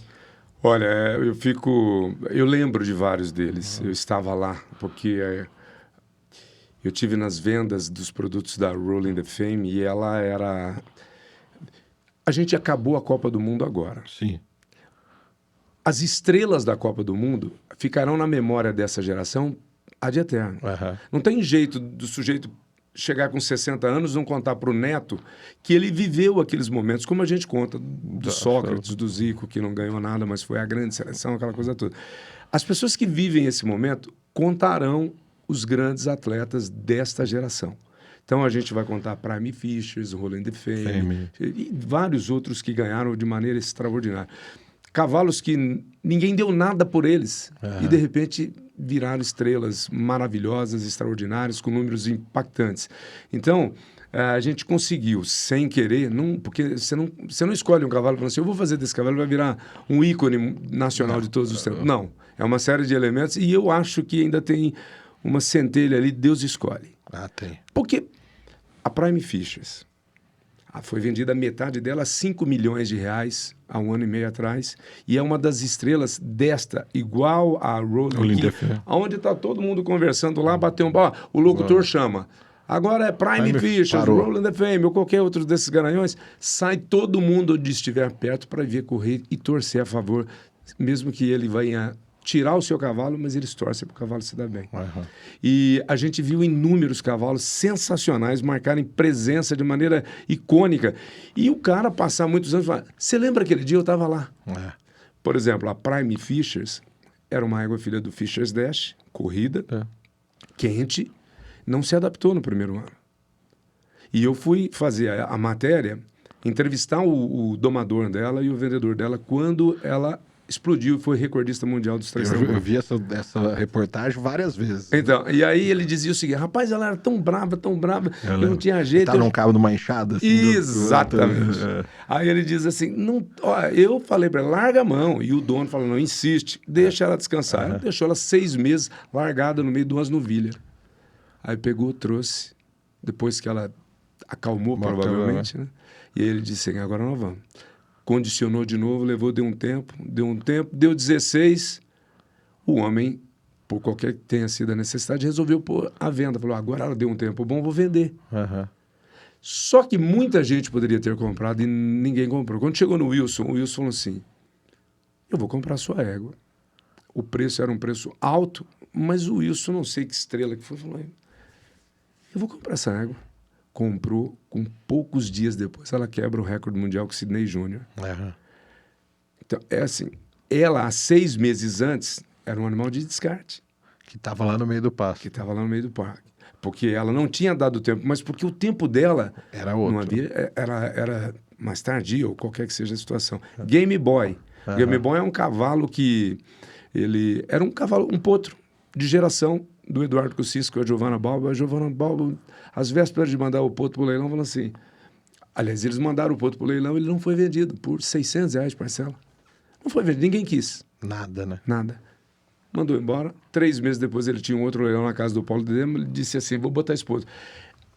Olha, eu lembro de vários deles. Eu estava lá, porque eu tive nas vendas dos produtos da Rolling the Fame e ela era... A gente acabou a Copa do Mundo agora. Sim. As estrelas da Copa do Mundo ficarão na memória dessa geração ad eterno. Não tem jeito do sujeito chegar com 60 anos e não contar para o neto que ele viveu aqueles momentos, como a gente conta do Sócrates, do Zico, que não ganhou nada, mas foi a grande seleção, aquela coisa toda. As pessoas que vivem esse momento contarão os grandes atletas desta geração. Então, a gente vai contar Prime Fishers, Roland de Fame e vários outros que ganharam de maneira extraordinária. Cavalos que ninguém deu nada por eles e, de repente, viraram estrelas maravilhosas, extraordinárias, com números impactantes. Então, a gente conseguiu, sem querer, porque você não escolhe um cavalo e fala assim, eu vou fazer desse cavalo, vai virar um ícone nacional de todos os tempos. Não, é uma série de elementos e eu acho que ainda tem uma centelha ali, Deus escolhe. Tem. Porque a Prime Fishers foi vendida a metade dela a 5 milhões de reais há 1 ano e meio atrás. E é uma das estrelas desta, igual a Rolling, onde está todo mundo conversando lá, bateu um pau. O locutor chama. Agora é Prime Fishers, Rolling the Fame ou qualquer outro desses garanhões. Sai todo mundo onde estiver perto para ver correr e torcer a favor, mesmo que ele venha tirar o seu cavalo, mas eles torcem para o cavalo se dar bem. E a gente viu inúmeros cavalos sensacionais marcarem presença de maneira icônica. E o cara passar muitos anos e falar, você lembra aquele dia eu estava lá? Por exemplo, a Prime Fishers era uma égua filha do Fisher's Dash, corrida, quente, não se adaptou no primeiro ano. E eu fui fazer a matéria, entrevistar o domador dela e o vendedor dela quando ela explodiu e foi recordista mundial dos 3 tambores. Eu vi essa reportagem várias vezes. Então, e aí ele dizia o seguinte, rapaz, ela era tão brava, que não tinha jeito. Tá num cabo de uma enxada. Assim, exatamente. Aí ele diz assim, não, ó, eu falei para ela, larga a mão. E o dono falou, não, insiste, deixa ela descansar. Ele deixou ela 6 meses largada no meio de umas novilhas. Aí pegou, trouxe, depois que ela acalmou, provavelmente, né? E aí ele disse assim, agora nós vamos. Condicionou de novo, deu um tempo, deu 16, o homem, por qualquer que tenha sido a necessidade, resolveu pôr a venda. Falou, agora ela deu um tempo bom, vou vender. Só que muita gente poderia ter comprado e ninguém comprou. Quando chegou no Wilson, o Wilson falou assim, eu vou comprar a sua égua. O preço era um preço alto, mas o Wilson, não sei que estrela que foi, falou, eu vou comprar essa égua. Comprou, com poucos dias depois, ela quebra o recorde mundial com o Sidney Júnior. Uhum. Então, é assim, ela, há 6 meses antes, era um animal de descarte. Que estava lá no meio do pasto. Que estava lá no meio do parque. Porque ela não tinha dado tempo, mas porque o tempo dela era outro. Não havia, era mais tardio, ou qualquer que seja a situação. Game Boy. Game Boy é um cavalo que... ele era um cavalo, um potro de geração do Eduardo Cuscisco e a Giovanna Balbo. A Giovanna Balbo, às vésperas de mandar o potro para o leilão, falou assim... Aliás, eles mandaram o potro para o leilão, ele não foi vendido por R$600 parcela. Não foi vendido, ninguém quis. Nada, né? Nada. Mandou embora. 3 meses depois ele tinha um outro leilão na casa do Paulo de Demo. Ele disse assim, vou botar esse potro.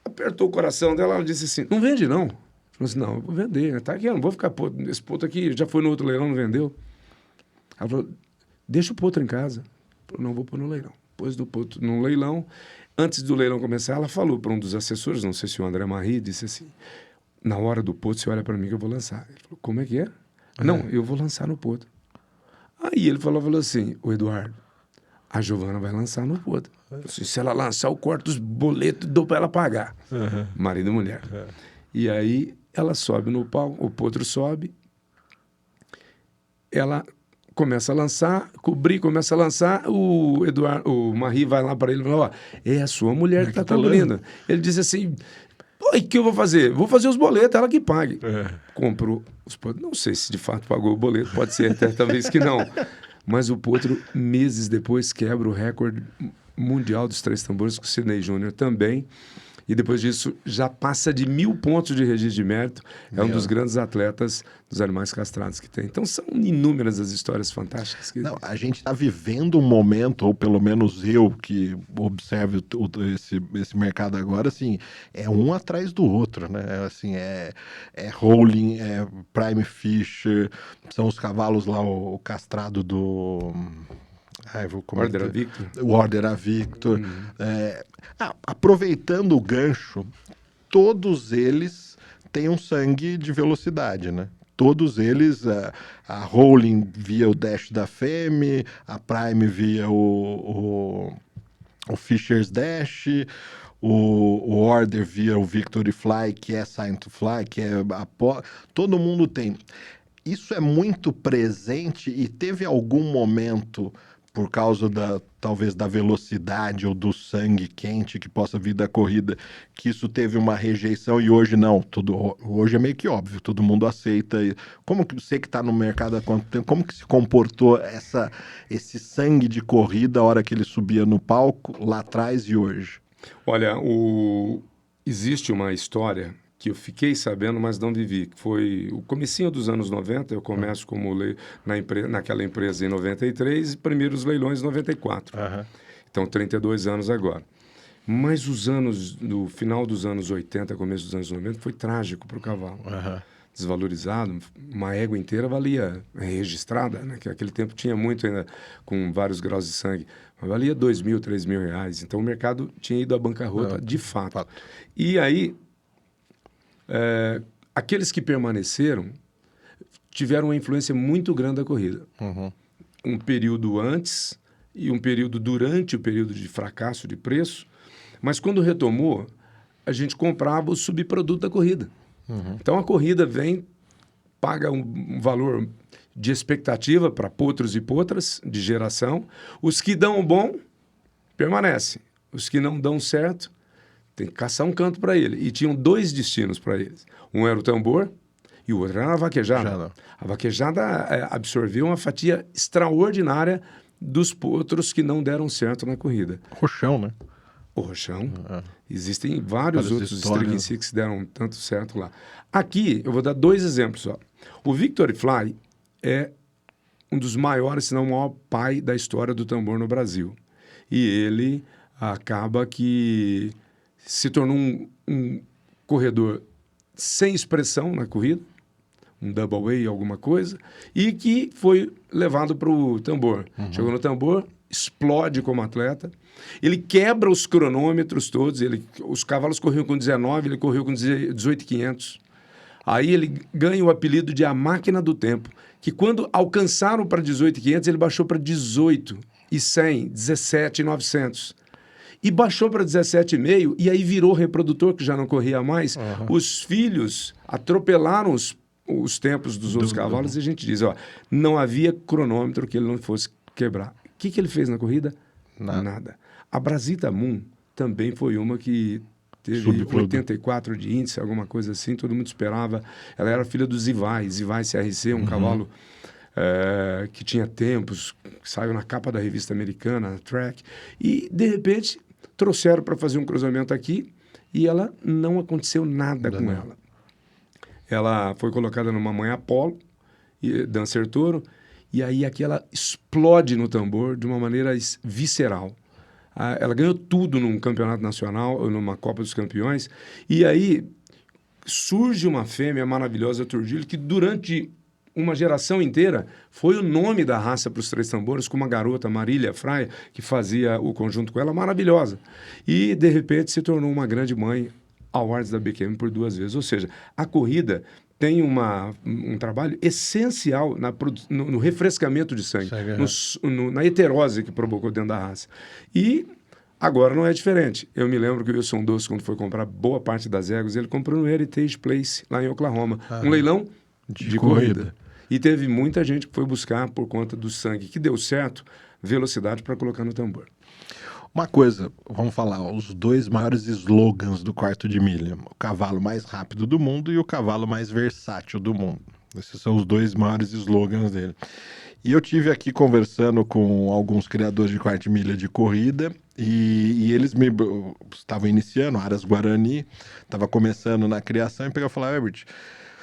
Apertou o coração dela, ela disse assim, não vende não. Falou assim, não, eu vou vender. Tá aqui, eu não vou ficar potro. Esse potro aqui já foi no outro leilão, não vendeu. Ela falou, deixa o potro em casa. Falou, não, vou pôr no leilão. Pôs do potro no leilão. Antes do leilão começar, ela falou para um dos assessores, não sei se o André Marie, disse assim, na hora do potro, você olha para mim que eu vou lançar. Ele falou, como é que é? Não, eu vou lançar no potro. Aí ele falou assim, o Eduardo, a Giovana vai lançar no potro. Se ela lançar, eu corto os boletos e dou para ela pagar. Marido e mulher. E aí ela sobe no palco, o potro sobe, ela começa a lançar, começa a lançar, o Marie vai lá para ele e fala, é a sua mulher que está cobrindo. Ele diz assim, o que eu vou fazer? Vou fazer os boletos, ela que pague. Comprou os potros. Não sei se de fato pagou o boleto, pode ser até talvez que não. Mas o potro, meses depois, quebra o recorde mundial dos 3 tambores com o Sidney Júnior também. E depois disso, já passa de 1000 pontos de registro de mérito. É um dos grandes atletas dos animais castrados que tem. Então, são inúmeras as histórias fantásticas. Não, a gente está vivendo um momento, ou pelo menos eu que observo esse mercado agora, assim, é um atrás do outro, né? Assim, é Rolling, é Prime Fisher, são os cavalos lá, o castrado do... Order a Victor. O Order a Victor. Aproveitando o gancho, todos eles têm um sangue de velocidade, né? Todos eles, a Rolling via o Dash da Femme, a Prime via o Fischer's Dash, o Order via o Victory Fly, que é Sign to Fly, que é todo mundo tem. Isso é muito presente e teve algum momento, por causa talvez da velocidade ou do sangue quente que possa vir da corrida, que isso teve uma rejeição e hoje não? Hoje é meio que óbvio, todo mundo aceita. Como que você que está no mercado há quanto tempo, como que se comportou esse sangue de corrida a hora que ele subia no palco, lá atrás e hoje? Olha, existe uma história que eu fiquei sabendo, mas não vivi, que foi o comecinho dos anos 90, eu começo naquela empresa em 93 e primeiros leilões em 94. Então, 32 anos agora. Mas no final dos anos 80, começo dos anos 90, foi trágico para o cavalo. Desvalorizado, uma égua inteira valia, registrada, né? Que naquele tempo tinha muito ainda, com vários graus de sangue, mas valia R$2.000, R$3.000. Então, o mercado tinha ido à bancarrota, de fato. E aí... aqueles que permaneceram tiveram uma influência muito grande da corrida. Um período antes e um período durante o período de fracasso de preço, mas quando retomou, a gente comprava o subproduto da corrida. Então a corrida paga um valor de expectativa para potros e potras de geração. Os que dão bom, permanecem. Os que não dão certo, tem que caçar um canto para ele. E tinham 2 destinos para eles. Um era o tambor e o outro era a vaquejada. A vaquejada absorveu uma fatia extraordinária dos potros que não deram certo na corrida. Rochão, né? O rochão. Existem vários outros Striking Six que deram tanto certo lá. Aqui, eu vou dar 2 exemplos só. O Victory Fly é um dos maiores, se não o maior pai da história do tambor no Brasil. E ele acaba que... se tornou um corredor sem expressão na corrida, um double A, alguma coisa, e que foi levado para o tambor. Chegou no tambor, explode como atleta. Ele quebra os cronômetros todos. Os cavalos corriam com 19, ele correu com 18.500. Aí ele ganha o apelido de a máquina do tempo, que quando alcançaram para 18.500, ele baixou para 18.100, 17.900. E baixou para 17,5 e aí virou reprodutor, que já não corria mais. Os filhos atropelaram os tempos dos outros cavalos e a gente diz, ó, não havia cronômetro que ele não fosse quebrar. O que ele fez na corrida? Nada. A Brasita Moon também foi uma que teve 84 de índice, alguma coisa assim, todo mundo esperava. Ela era filha do Zivai CRC, um cavalo que tinha tempos, que saiu na capa da revista americana, Track, e de repente trouxeram para fazer um cruzamento aqui e ela não aconteceu nada com ela. Ela foi colocada numa mãe Apolo, Dancer Toro, e aí aqui ela explode no tambor de uma maneira visceral. Ela ganhou tudo num campeonato nacional, numa Copa dos Campeões, e aí surge uma fêmea maravilhosa, Turdilho, que durante uma geração inteira foi o nome da raça para os Três Tambores, com uma garota, Marília Fraia, que fazia o conjunto com ela, maravilhosa. E, de repente, se tornou uma grande mãe, awards da BQM por 2 vezes. Ou seja, a corrida tem um trabalho essencial no refrescamento de sangue, na heterose que provocou dentro da raça. E agora não é diferente. Eu me lembro que o Wilson Doce, quando foi comprar boa parte das éguas, ele comprou no Heritage Place, lá em Oklahoma. Um leilão de corrida. E teve muita gente que foi buscar por conta do sangue, que deu certo, velocidade para colocar no tambor. Uma coisa, vamos falar, os 2 maiores slogans do quarto de milha. O cavalo mais rápido do mundo e o cavalo mais versátil do mundo. Esses são os 2 maiores slogans dele. E eu tive aqui conversando com alguns criadores de quarto de milha de corrida e eles estavam iniciando, Aras Guarani, estava começando na criação e falaram, Herbert,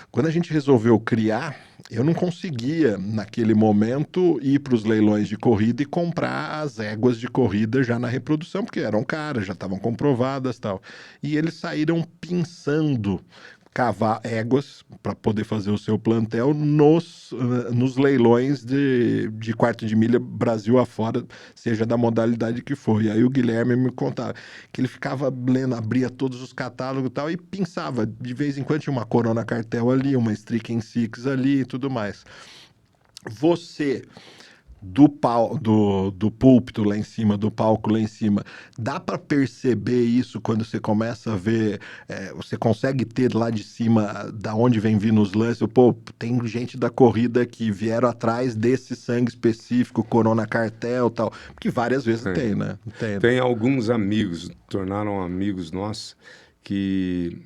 quando a gente resolveu criar, eu não conseguia, naquele momento, ir para os leilões de corrida e comprar as éguas de corrida já na reprodução, porque eram caras, já estavam comprovadas e tal. E eles saíram pinçando éguas para poder fazer o seu plantel nos leilões de quarto de milha Brasil afora, seja da modalidade que for. E aí o Guilherme me contava que ele ficava lendo, abria todos os catálogos e tal e pinçava. De vez em quando tinha uma Corona Cartel ali, uma Stricken Six ali e tudo mais. Você... do púlpito lá em cima, do palco lá em cima, dá para perceber isso quando você começa a ver, você consegue ter lá de cima da onde vem vindo os lances, pô, tem gente da corrida que vieram atrás desse sangue específico, Corona Cartel e tal, porque várias vezes tem, né? Tem alguns amigos, tornaram amigos nossos, que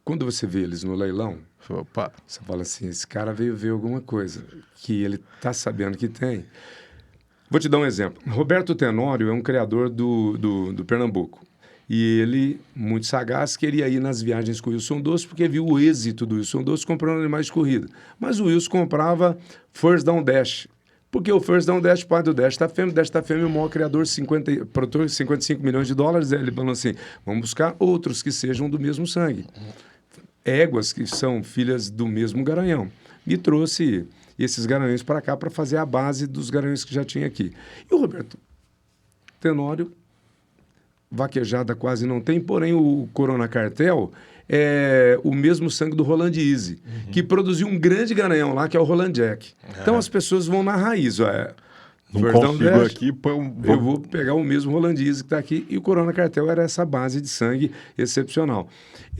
quando você vê eles no leilão, opa, você fala assim, esse cara veio ver alguma coisa que ele tá sabendo que tem. Vou te dar um exemplo. Roberto Tenório é um criador do Pernambuco. E ele, muito sagaz, queria ir nas viagens com o Wilson Doce, porque viu o êxito do Wilson Doce comprando animais de corrida. Mas o Wilson comprava First Down Dash. Porque o First Down Dash, pai do Dash tá fêmea, o maior criador, produtor de 55 milhões de dólares. Ele falou assim, vamos buscar outros que sejam do mesmo sangue. Éguas que são filhas do mesmo garanhão. E trouxe esses garanhões para cá para fazer a base dos garanhões que já tinha aqui. E o Roberto Tenório, vaquejada quase não tem, porém o Corona Cartel é o mesmo sangue do Roland Easy, que produziu um grande garanhão lá, que é o Roland Jack. Então as pessoas vão na raiz, não consigo aqui, eu vou pegar o mesmo Roland Easy que está aqui, e o Corona Cartel era essa base de sangue excepcional.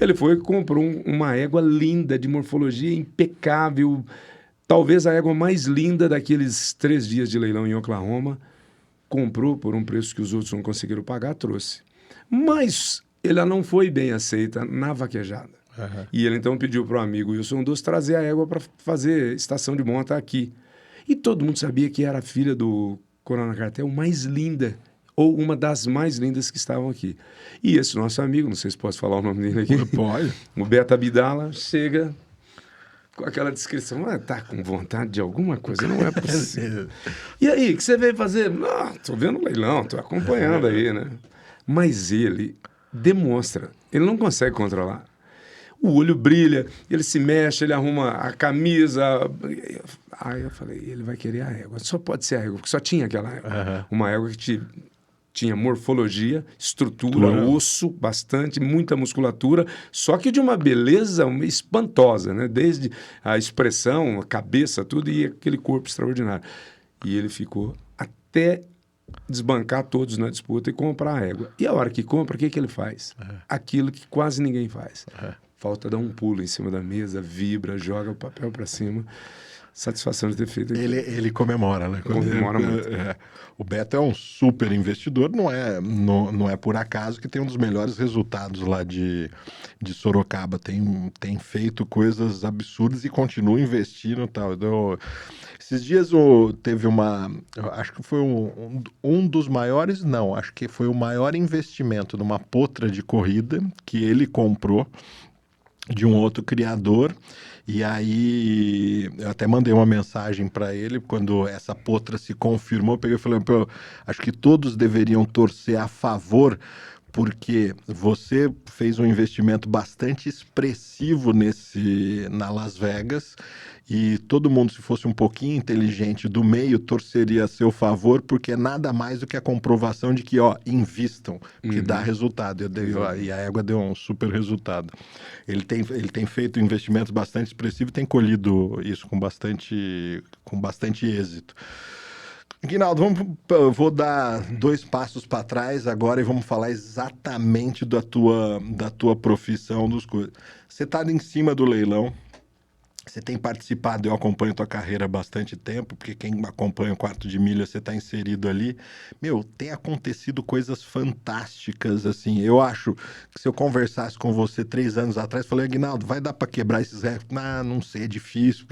Ele foi e comprou uma égua linda, de morfologia impecável, talvez a égua mais linda daqueles 3 dias de leilão em Oklahoma, comprou por um preço que os outros não conseguiram pagar, trouxe. Mas ela não foi bem aceita na vaquejada. E ele então pediu para o amigo Wilson Doce trazer a égua para fazer estação de monta aqui. E todo mundo sabia que era a filha do Corona Cartel mais linda, ou uma das mais lindas que estavam aqui. E esse nosso amigo, não sei se posso falar o nome dele aqui. Pode. O Beto Abdala chega com aquela descrição, tá com vontade de alguma coisa, não é possível. E aí, o que você veio fazer? Não, tô vendo o leilão, tô acompanhando aí, né? Mas ele demonstra, ele não consegue controlar. o olho brilha, ele se mexe, ele arruma a camisa. Aí eu falei, ele vai querer a égua. Só pode ser a égua, porque só tinha aquela égua. Uma égua que tinha morfologia, estrutura, osso, bastante, muita musculatura, só que de uma beleza espantosa, né? Desde a expressão, a cabeça, tudo, e aquele corpo extraordinário. E ele ficou até desbancar todos na disputa e comprar a égua. E a hora que compra, o que ele faz? Aquilo que quase ninguém faz. Falta dar um pulo em cima da mesa, vibra, joga o papel para cima. Satisfação de ter feito aquilo. Ele comemora, né? Comemora muito. O Beto é um super investidor, não é por acaso que tem um dos melhores resultados lá de Sorocaba. Tem feito coisas absurdas e continua investindo e tal. Então, esses dias teve acho que foi um dos maiores, não, acho que foi o maior investimento numa potra de corrida que ele comprou de um outro criador. E aí, eu até mandei uma mensagem para ele, quando essa potra se confirmou, eu peguei e falei, acho que todos deveriam torcer a favor, porque você fez um investimento bastante expressivo na Las Vegas, e todo mundo, se fosse um pouquinho inteligente do meio, torceria a seu favor, porque é nada mais do que a comprovação de que, invistam, que dá resultado. E a égua deu um super resultado. Ele tem feito investimentos bastante expressivos e tem colhido isso com bastante êxito. Guinaldo, vou dar 2 passos para trás agora e vamos falar exatamente da tua profissão, dos coisas. Você está em cima do leilão. Você tem participado, eu acompanho tua carreira há bastante tempo, porque quem acompanha o Quarto de Milha, você está inserido ali. Tem acontecido coisas fantásticas, assim. Eu acho que se eu conversasse com você 3 anos atrás, falei, Aguinaldo, vai dar para quebrar esses recordes? Não sei, é difícil.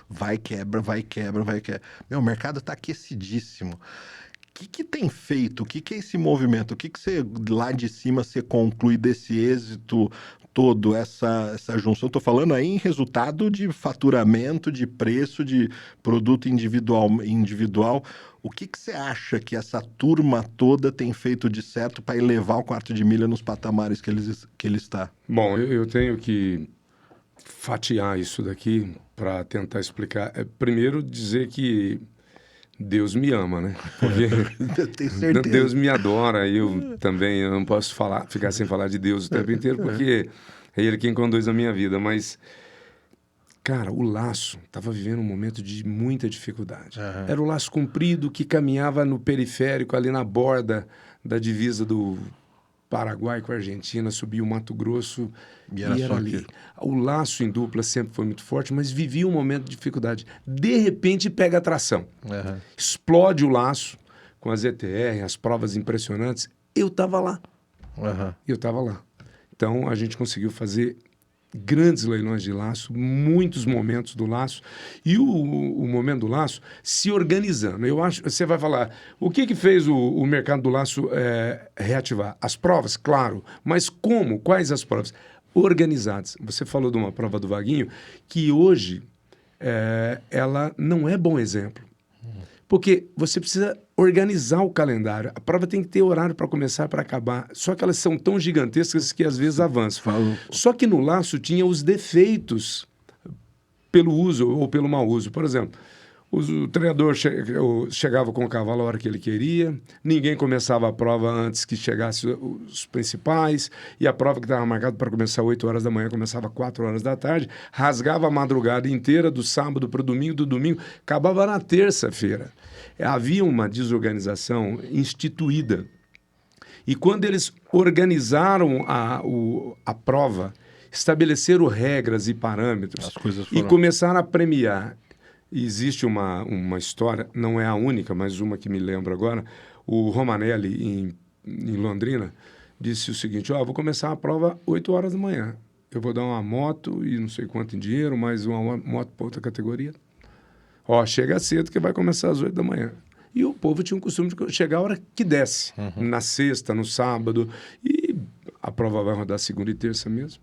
Vai, quebra. O mercado está aquecidíssimo. O que tem feito? O que é esse movimento? O que você, lá de cima, você conclui desse êxito todo, essa junção? Estou falando aí em resultado de faturamento, de preço, de produto individual. O que você acha que essa turma toda tem feito de certo para elevar o Quarto de Milha nos patamares que ele está? Bom, eu tenho que fatiar isso daqui para tentar explicar. Primeiro, dizer que Deus me ama, né? Porque tenho certeza. Deus me adora, eu não posso ficar sem falar de Deus o tempo inteiro, porque é Ele quem conduz a minha vida. Mas, cara, o laço estava vivendo um momento de muita dificuldade. Era o laço comprido que caminhava no periférico, ali na borda da divisa do Paraguai com a Argentina, subia o Mato Grosso e era ali. O laço em dupla sempre foi muito forte, mas vivia um momento de dificuldade. De repente pega a tração. Explode o laço com as ETR, as provas impressionantes. Eu estava lá. Então a gente conseguiu fazer grandes leilões de laço, muitos momentos do laço, e o momento do laço se organizando. Eu acho, você vai falar, o que fez o mercado do laço reativar? As provas, claro, mas como? Quais as provas? Organizadas. Você falou de uma prova do Vaguinho, que hoje ela não é bom exemplo. Porque você precisa organizar o calendário. A prova tem que ter horário para começar e para acabar. Só que elas são tão gigantescas que às vezes avançam. Só que no laço tinha os defeitos pelo uso ou pelo mau uso. Por exemplo, o treinador chegava com o cavalo a hora que ele queria, ninguém começava a prova antes que chegassem os principais, e a prova que estava marcada para começar 8 horas da manhã começava 4 horas da tarde, rasgava a madrugada inteira do sábado para o domingo, do domingo acabava na terça-feira. Havia uma desorganização instituída. E quando eles organizaram a prova, estabeleceram regras e parâmetros e começaram a premiar. Existe uma história, não é a única, mas uma que me lembro agora. O Romanelli, em Londrina, disse o seguinte, vou começar a prova 8 horas da manhã. Eu vou dar uma moto e não sei quanto em dinheiro, mais uma moto para outra categoria. Chega cedo que vai começar às 8 da manhã. E o povo tinha um costume de chegar a hora que desce, na sexta, no sábado. E a prova vai rodar segunda e terça mesmo.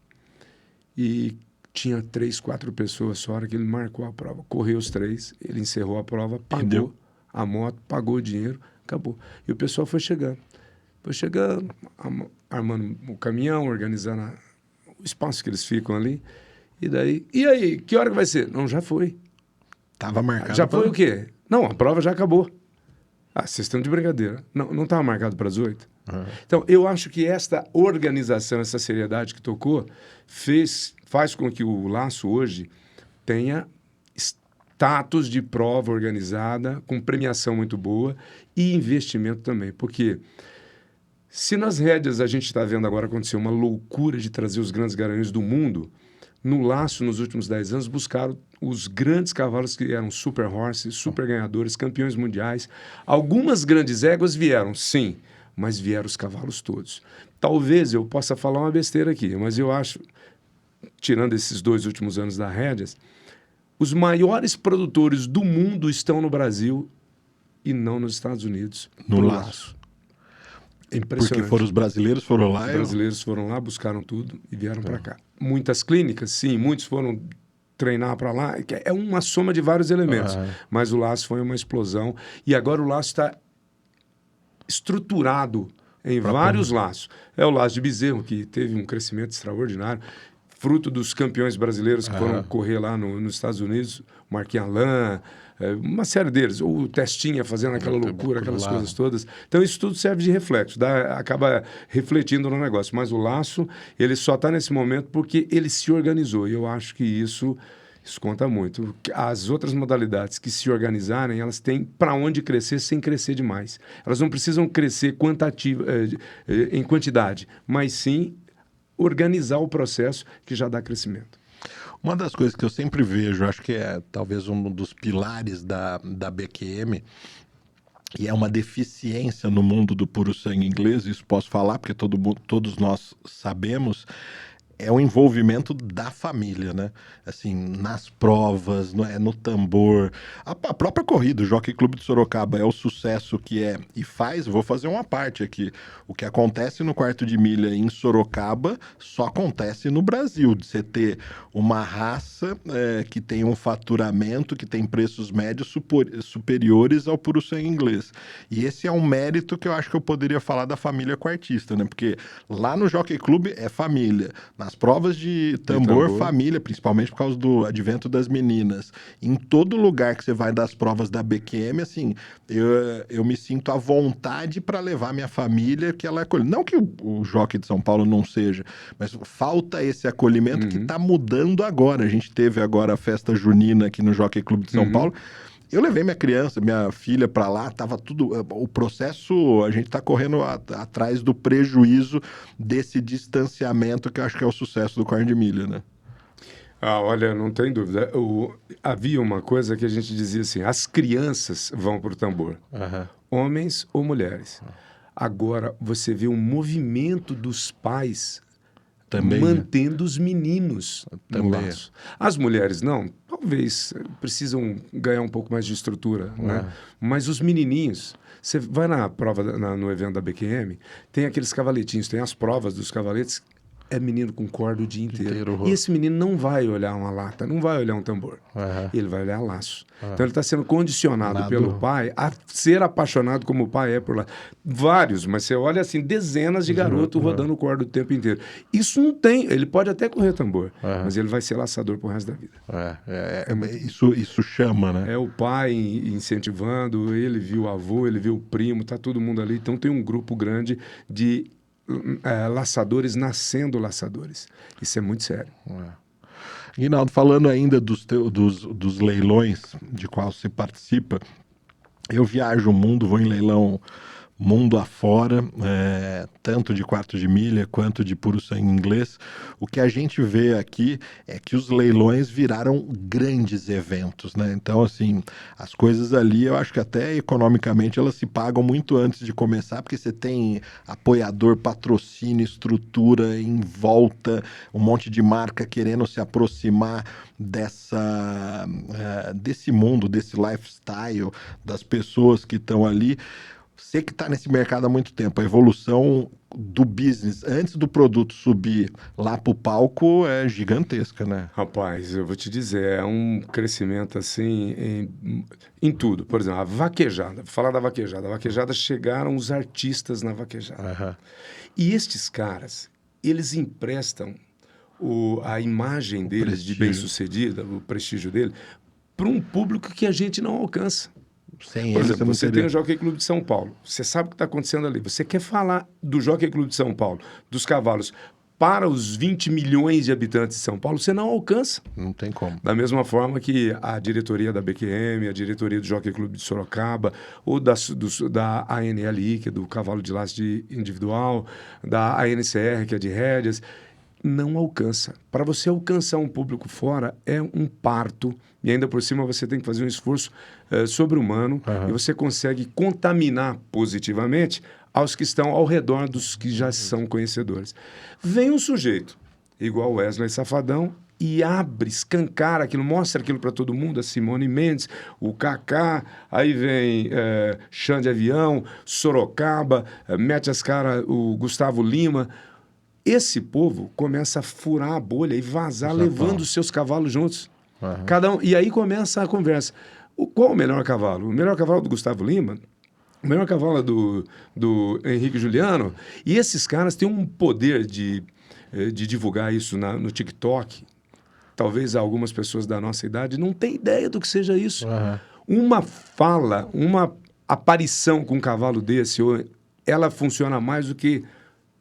E tinha 3, 4 pessoas só, a hora que ele marcou a prova. Correu os 3, ele encerrou a prova, pagou a moto, pagou o dinheiro, acabou. E o pessoal foi chegando. Armando o caminhão, organizando o espaço que eles ficam ali. E daí, e aí, que hora que vai ser? Não, já foi. Tava marcado. Já foi o quê? Não, a prova já acabou. Ah, vocês estão de brincadeira. Não estava marcado para as 8. Então, eu acho que esta organização, essa seriedade que tocou, faz com que o Laço hoje tenha status de prova organizada, com premiação muito boa e investimento também. Porque se nas rédeas a gente está vendo agora acontecer uma loucura de trazer os grandes garanhões do mundo, no Laço, nos últimos 10 anos, buscaram os grandes cavalos que eram super horses, super ganhadores, campeões mundiais. Algumas grandes éguas vieram, sim, mas vieram os cavalos todos. Talvez eu possa falar uma besteira aqui, mas eu acho, tirando esses 2 últimos anos da rédeas, os maiores produtores do mundo estão no Brasil e não nos Estados Unidos. No Laço. Impressionante. Porque foram os brasileiros, foram lá. Os brasileiros foram lá, buscaram tudo e vieram para cá. Muitas clínicas, sim, muitos foram treinar para lá. É uma soma de vários elementos. Mas o Laço foi uma explosão. E agora o Laço está estruturado em vários laços. É o Laço de Bezerro, que teve um crescimento extraordinário, fruto dos campeões brasileiros que foram correr lá nos Estados Unidos, o Marquinhos Alain, uma série deles, ou o Testinha fazendo aquela loucura, aquelas coisas todas. Então isso tudo serve de reflexo, acaba refletindo no negócio. Mas o Laço, ele só está nesse momento porque ele se organizou. E eu acho que isso conta muito. As outras modalidades que se organizarem, elas têm para onde crescer sem crescer demais. Elas não precisam crescer em quantidade, mas sim organizar o processo que já dá crescimento. Uma das coisas que eu sempre vejo, acho que é talvez um dos pilares da BQM, e é uma deficiência no mundo do puro sangue inglês, isso posso falar porque todos nós sabemos, é o envolvimento da família, né? Assim, nas provas, no tambor. A própria corrida, o Jockey Clube de Sorocaba é o sucesso que é e faz. Vou fazer uma parte aqui. O que acontece no quarto de milha em Sorocaba só acontece no Brasil. De você ter uma raça que tem um faturamento, que tem preços médios superiores ao puro sangue inglês. E esse é um mérito que eu acho que eu poderia falar da família quartista, né? Porque lá no Jockey Clube é família. Nas provas de tambor, família, principalmente por causa do advento das meninas. Em todo lugar que você vai das provas da BQM, assim, eu me sinto à vontade para levar minha família, que ela é acolhida. Não que o Jockey de São Paulo não seja, mas falta esse acolhimento que está mudando agora. A gente teve agora a festa junina aqui no Jockey Clube de São Paulo. Eu levei minha criança, minha filha para lá, tava tudo... O processo, a gente está correndo atrás do prejuízo desse distanciamento que eu acho que é o sucesso do quarto de milha, né? Olha, não tem dúvida. Havia uma coisa que a gente dizia assim, as crianças vão para o tambor, homens ou mulheres. Agora, você vê um movimento dos pais também, mantendo os meninos no laço. As mulheres não, talvez precisam ganhar um pouco mais de estrutura, né? Mas os menininhos, você vai na prova, no evento da BQM, tem aqueles cavaletinhos, tem as provas dos cavaletes, é menino com corda o dia inteiro. E esse menino não vai olhar uma lata, não vai olhar um tambor. Ele vai olhar laço. Então ele está sendo condicionado pelo pai a ser apaixonado como o pai é por lá. Vários, mas você olha assim, dezenas de garotos rodando corda o tempo inteiro. Isso não tem, ele pode até correr tambor, mas ele vai ser laçador pro resto da vida. Isso chama, né? É o pai incentivando, ele viu o avô, ele viu o primo, tá todo mundo ali. Então tem um grupo grande de laçadores nascendo laçadores. Isso é muito sério. Guinaldo, falando ainda dos leilões de qual você participa, eu viajo o mundo, vou em leilão mundo afora, tanto de quarto de milha quanto de puro sangue inglês. O que a gente vê aqui é que os leilões viraram grandes eventos, né? Então, assim, as coisas ali, eu acho que até economicamente elas se pagam muito antes de começar, porque você tem apoiador, patrocínio, estrutura em volta, um monte de marca querendo se aproximar desse mundo, desse lifestyle, das pessoas que estão ali. Você que está nesse mercado há muito tempo, a evolução do business antes do produto subir lá para o palco é gigantesca, né? Rapaz, eu vou te dizer, é um crescimento assim em tudo. Por exemplo, a vaquejada, vou falar da vaquejada. A vaquejada, chegaram os artistas na vaquejada. E estes caras, eles emprestam a imagem deles de bem-sucedida, o prestígio dele, para um público que a gente não alcança. Por exemplo, você tem o Jockey Clube de São Paulo, você sabe o que está acontecendo ali, você quer falar do Jockey Clube de São Paulo, dos cavalos, para os 20 milhões de habitantes de São Paulo, você não alcança. Não tem como. Da mesma forma que a diretoria da BQM, a diretoria do Jockey Clube de Sorocaba, ou da ANLI, que é do Cavalo de Laço Individual, da ANCR, que é de rédeas, não alcança. Para você alcançar um público fora, é um parto, e ainda por cima você tem que fazer um esforço sobre-humano, e você consegue contaminar positivamente aos que estão ao redor dos que já são conhecedores. Vem um sujeito, igual o Wesley Safadão, e abre, escancara aquilo, mostra aquilo para todo mundo, a Simone Mendes, o Kaká, aí vem Chão de Avião, Sorocaba, mete as caras o Gustavo Lima. Esse povo começa a furar a bolha e vazar, levando os seus cavalos juntos. Cada um, e aí começa a conversa. Qual o melhor cavalo? O melhor cavalo do Gustavo Lima? O melhor cavalo do Henrique Juliano? E esses caras têm um poder de divulgar isso no TikTok. Talvez algumas pessoas da nossa idade não tenham ideia do que seja isso. Uma fala, uma aparição com um cavalo desse, ela funciona mais do que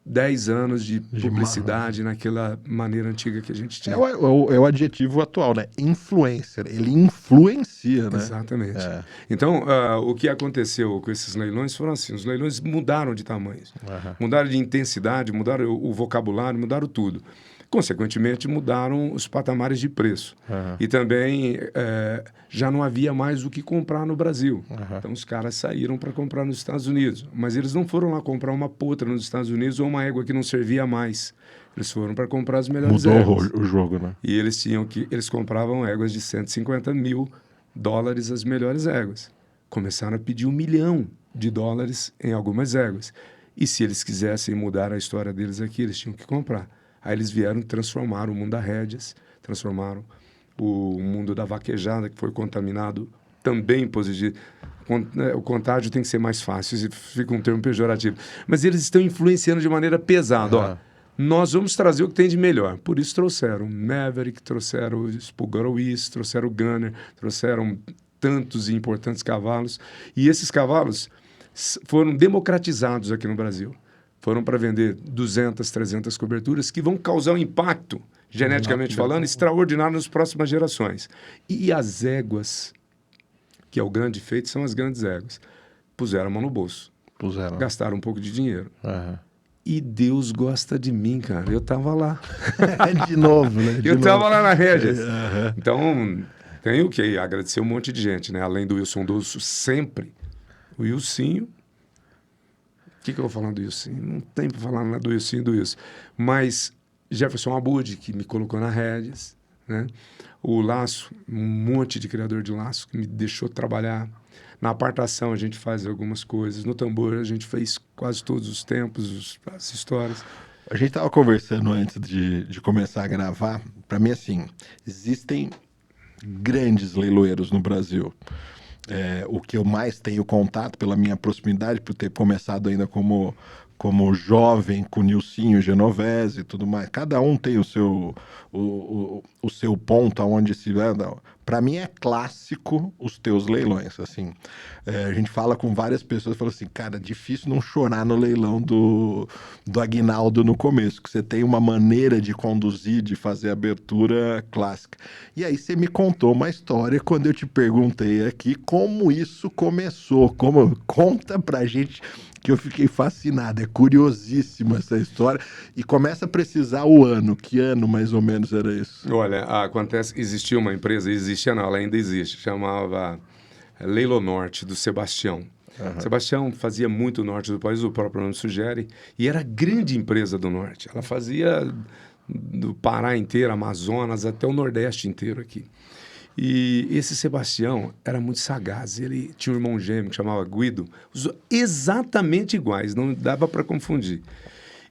10 anos de publicidade naquela maneira antiga que a gente tinha. É o adjetivo atual, né? Influencer. Ele influencia, né? Exatamente. Então, o que aconteceu com esses leilões foram assim, os leilões mudaram de tamanho, mudaram de intensidade, mudaram o vocabulário, mudaram tudo. Consequentemente, mudaram os patamares de preço. E também já não havia mais o que comprar no Brasil. Então, os caras saíram para comprar nos Estados Unidos. Mas eles não foram lá comprar uma potra nos Estados Unidos ou uma égua que não servia mais. Eles foram para comprar as melhores éguas. Mudou o jogo, né? E eles compravam éguas de $150 mil, as melhores éguas. Começaram a pedir $1 milhão em algumas éguas. E se eles quisessem mudar a história deles aqui, eles tinham que comprar. Aí eles vieram transformar o mundo das rédeas, transformaram o mundo da vaquejada, que foi contaminado também positivo. O contágio tem que ser mais fácil, fica um termo pejorativo. Mas eles estão influenciando de maneira pesada. Ó, nós vamos trazer o que tem de melhor. Por isso trouxeram Maverick, trouxeram o Spulgaro East, trouxeram o Gunner, trouxeram tantos e importantes cavalos. E esses cavalos foram democratizados aqui no Brasil. Foram para vender 200, 300 coberturas que vão causar um impacto, geneticamente falando, extraordinário nas próximas gerações. E as éguas, que é o grande feito, são as grandes éguas. Puseram a mão no bolso. Gastaram um pouco de dinheiro. E Deus gosta de mim, cara. Eu tava lá. De novo, né? Eu tava lá na Rédeas. Então, tenho que agradecer um monte de gente, né? Além do Wilson Dosso, sempre. O Wilsinho. O que eu vou falar do Wilson? Não tem para falar nada do Wilson e do Wilson. Mas Jefferson Abud, que me colocou na Rédeas, né? O Laço, um monte de criador de laço que me deixou trabalhar. Na apartação a gente faz algumas coisas. No tambor a gente fez quase todos os tempos, as histórias. A gente estava conversando antes de começar a gravar. Para mim, assim, existem grandes leiloeiros no Brasil. O que eu mais tenho contato, pela minha proximidade, por ter começado ainda como jovem, com Nilcinho Genovese e tudo mais. Cada um tem o seu ponto aonde se anda. Para mim é clássico os teus leilões, assim. A gente fala com várias pessoas e fala assim, cara, difícil não chorar no leilão do Aguinaldo no começo, que você tem uma maneira de conduzir, de fazer abertura clássica. E aí você me contou uma história quando eu te perguntei aqui como isso começou. Conta pra gente, que eu fiquei fascinado, é curiosíssima essa história. E começa a precisar o ano. Que ano mais ou menos era isso? Olha, existia uma empresa, ela ainda existe, chamava Leilo Norte, do Sebastião. Sebastião fazia muito o norte do país, o próprio nome sugere, e era grande empresa do norte. Ela fazia do Pará inteiro, Amazonas, até o Nordeste inteiro aqui. E esse Sebastião era muito sagaz. Ele tinha um irmão gêmeo que chamava Guido, exatamente iguais, não dava para confundir.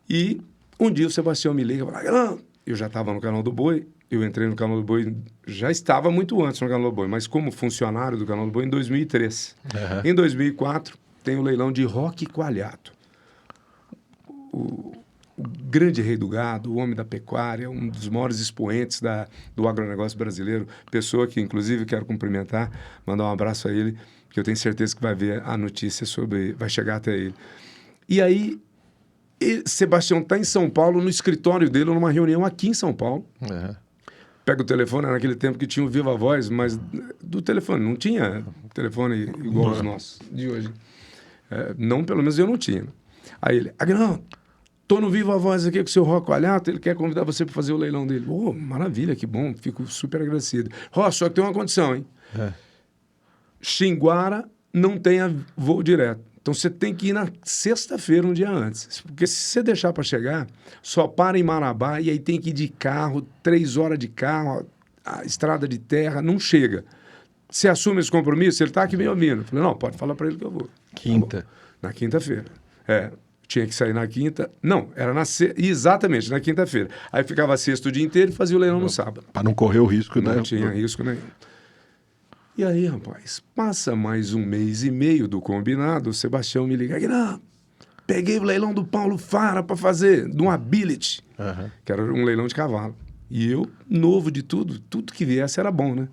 E um dia o Sebastião me liga e fala, eu já estava no Canal do Boi, eu entrei no Canal do Boi, já estava muito antes no Canal do Boi, mas como funcionário do Canal do Boi em 2003. Em 2004, tem o leilão de Roque Coalhato. grande rei do gado, o homem da pecuária, um dos maiores expoentes do agronegócio brasileiro, pessoa que, inclusive, quero cumprimentar, mandar um abraço a ele, que eu tenho certeza que vai ver a notícia vai chegar até ele. E aí, Sebastião está em São Paulo, no escritório dele, numa reunião aqui em São Paulo. Pega o telefone, era naquele tempo que tinha o Viva Voz, mas do telefone, não tinha telefone igual aos nossos de hoje. Não, pelo menos eu não tinha. Aí ele, Aguinaldo, tô no Viva Voz aqui com o seu Rocco Alhato, ele quer convidar você para fazer o leilão dele. Maravilha, que bom, fico super agradecido. Só que tem uma condição, hein? Xinguara não tem voo direto. Então você tem que ir na sexta-feira, um dia antes. Porque se você deixar para chegar, só para em Marabá e aí tem que ir de carro, 3 horas de carro, a estrada de terra, não chega. Você assume esse compromisso? Ele está aqui me ouvindo. Eu falei, não, pode falar para ele que eu vou. Quinta. Tá, na quinta-feira. Tinha que sair na quinta. Não, era exatamente, na quinta-feira. Aí ficava sexta o dia inteiro e fazia o leilão no sábado. Para não correr o risco, né? Não tinha risco nenhum. E aí, rapaz, passa mais 1 mês e meio do combinado, o Sebastião me liga, Aguinaldo, peguei o leilão do Paulo Fara para fazer, de um Ability, que era um leilão de cavalo. E eu, novo de tudo que viesse era bom, né?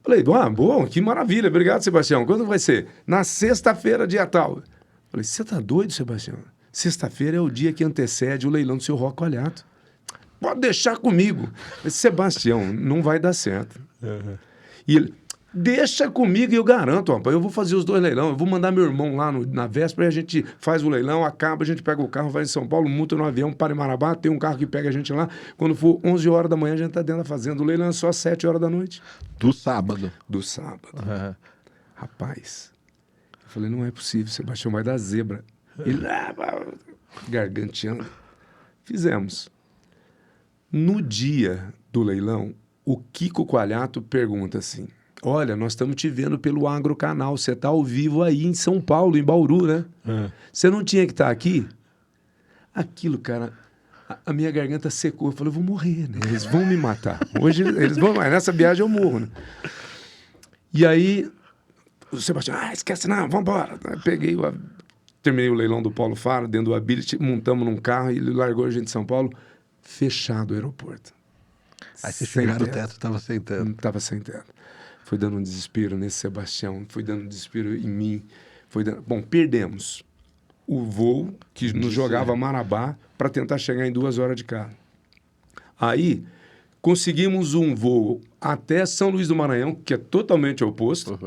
Falei, bom, que maravilha, obrigado, Sebastião. Quando vai ser? Na sexta-feira, dia tal. Falei, você tá doido, Sebastião? Sexta-feira é o dia que antecede o leilão do seu Rocco Alhato. Pode deixar comigo. Falei, Sebastião, não vai dar certo. E ele... Deixa comigo e eu garanto, rapaz, eu vou fazer os 2 leilões, eu vou mandar meu irmão lá na véspera e a gente faz o leilão, acaba, a gente pega o carro, vai em São Paulo, multa no avião, para em Marabá, tem um carro que pega a gente lá, quando for 11 horas da manhã a gente tá dentro da fazenda, o leilão é só 7 horas da noite. Do sábado. Do sábado. Rapaz, eu falei, não é possível, Sebastião vai dar zebra. Ele, garganteando. Fizemos. No dia do leilão, o Kiko Coalhato pergunta assim, olha, nós estamos te vendo pelo Agrocanal, você está ao vivo aí em São Paulo, em Bauru, né? Você não tinha que estar aqui? Aquilo, cara, a minha garganta secou. Eu falei, eu vou morrer, né? Eles vão me matar. Hoje eles vão, mas nessa viagem eu morro, né? E aí, o Sebastião, esquece não, vamos embora. Terminei o leilão do Paulo Fara, dentro do Ability, montamos num carro e ele largou a gente de São Paulo, fechado o aeroporto. Aí você chegou no teto, estava sem teto. Estava sem teto. Foi dando um desespero nesse Sebastião, foi dando um desespero em mim. Bom, perdemos o voo que nos jogava Marabá para tentar chegar em 2 horas de carro. Aí, conseguimos um voo até São Luís do Maranhão, que é totalmente oposto,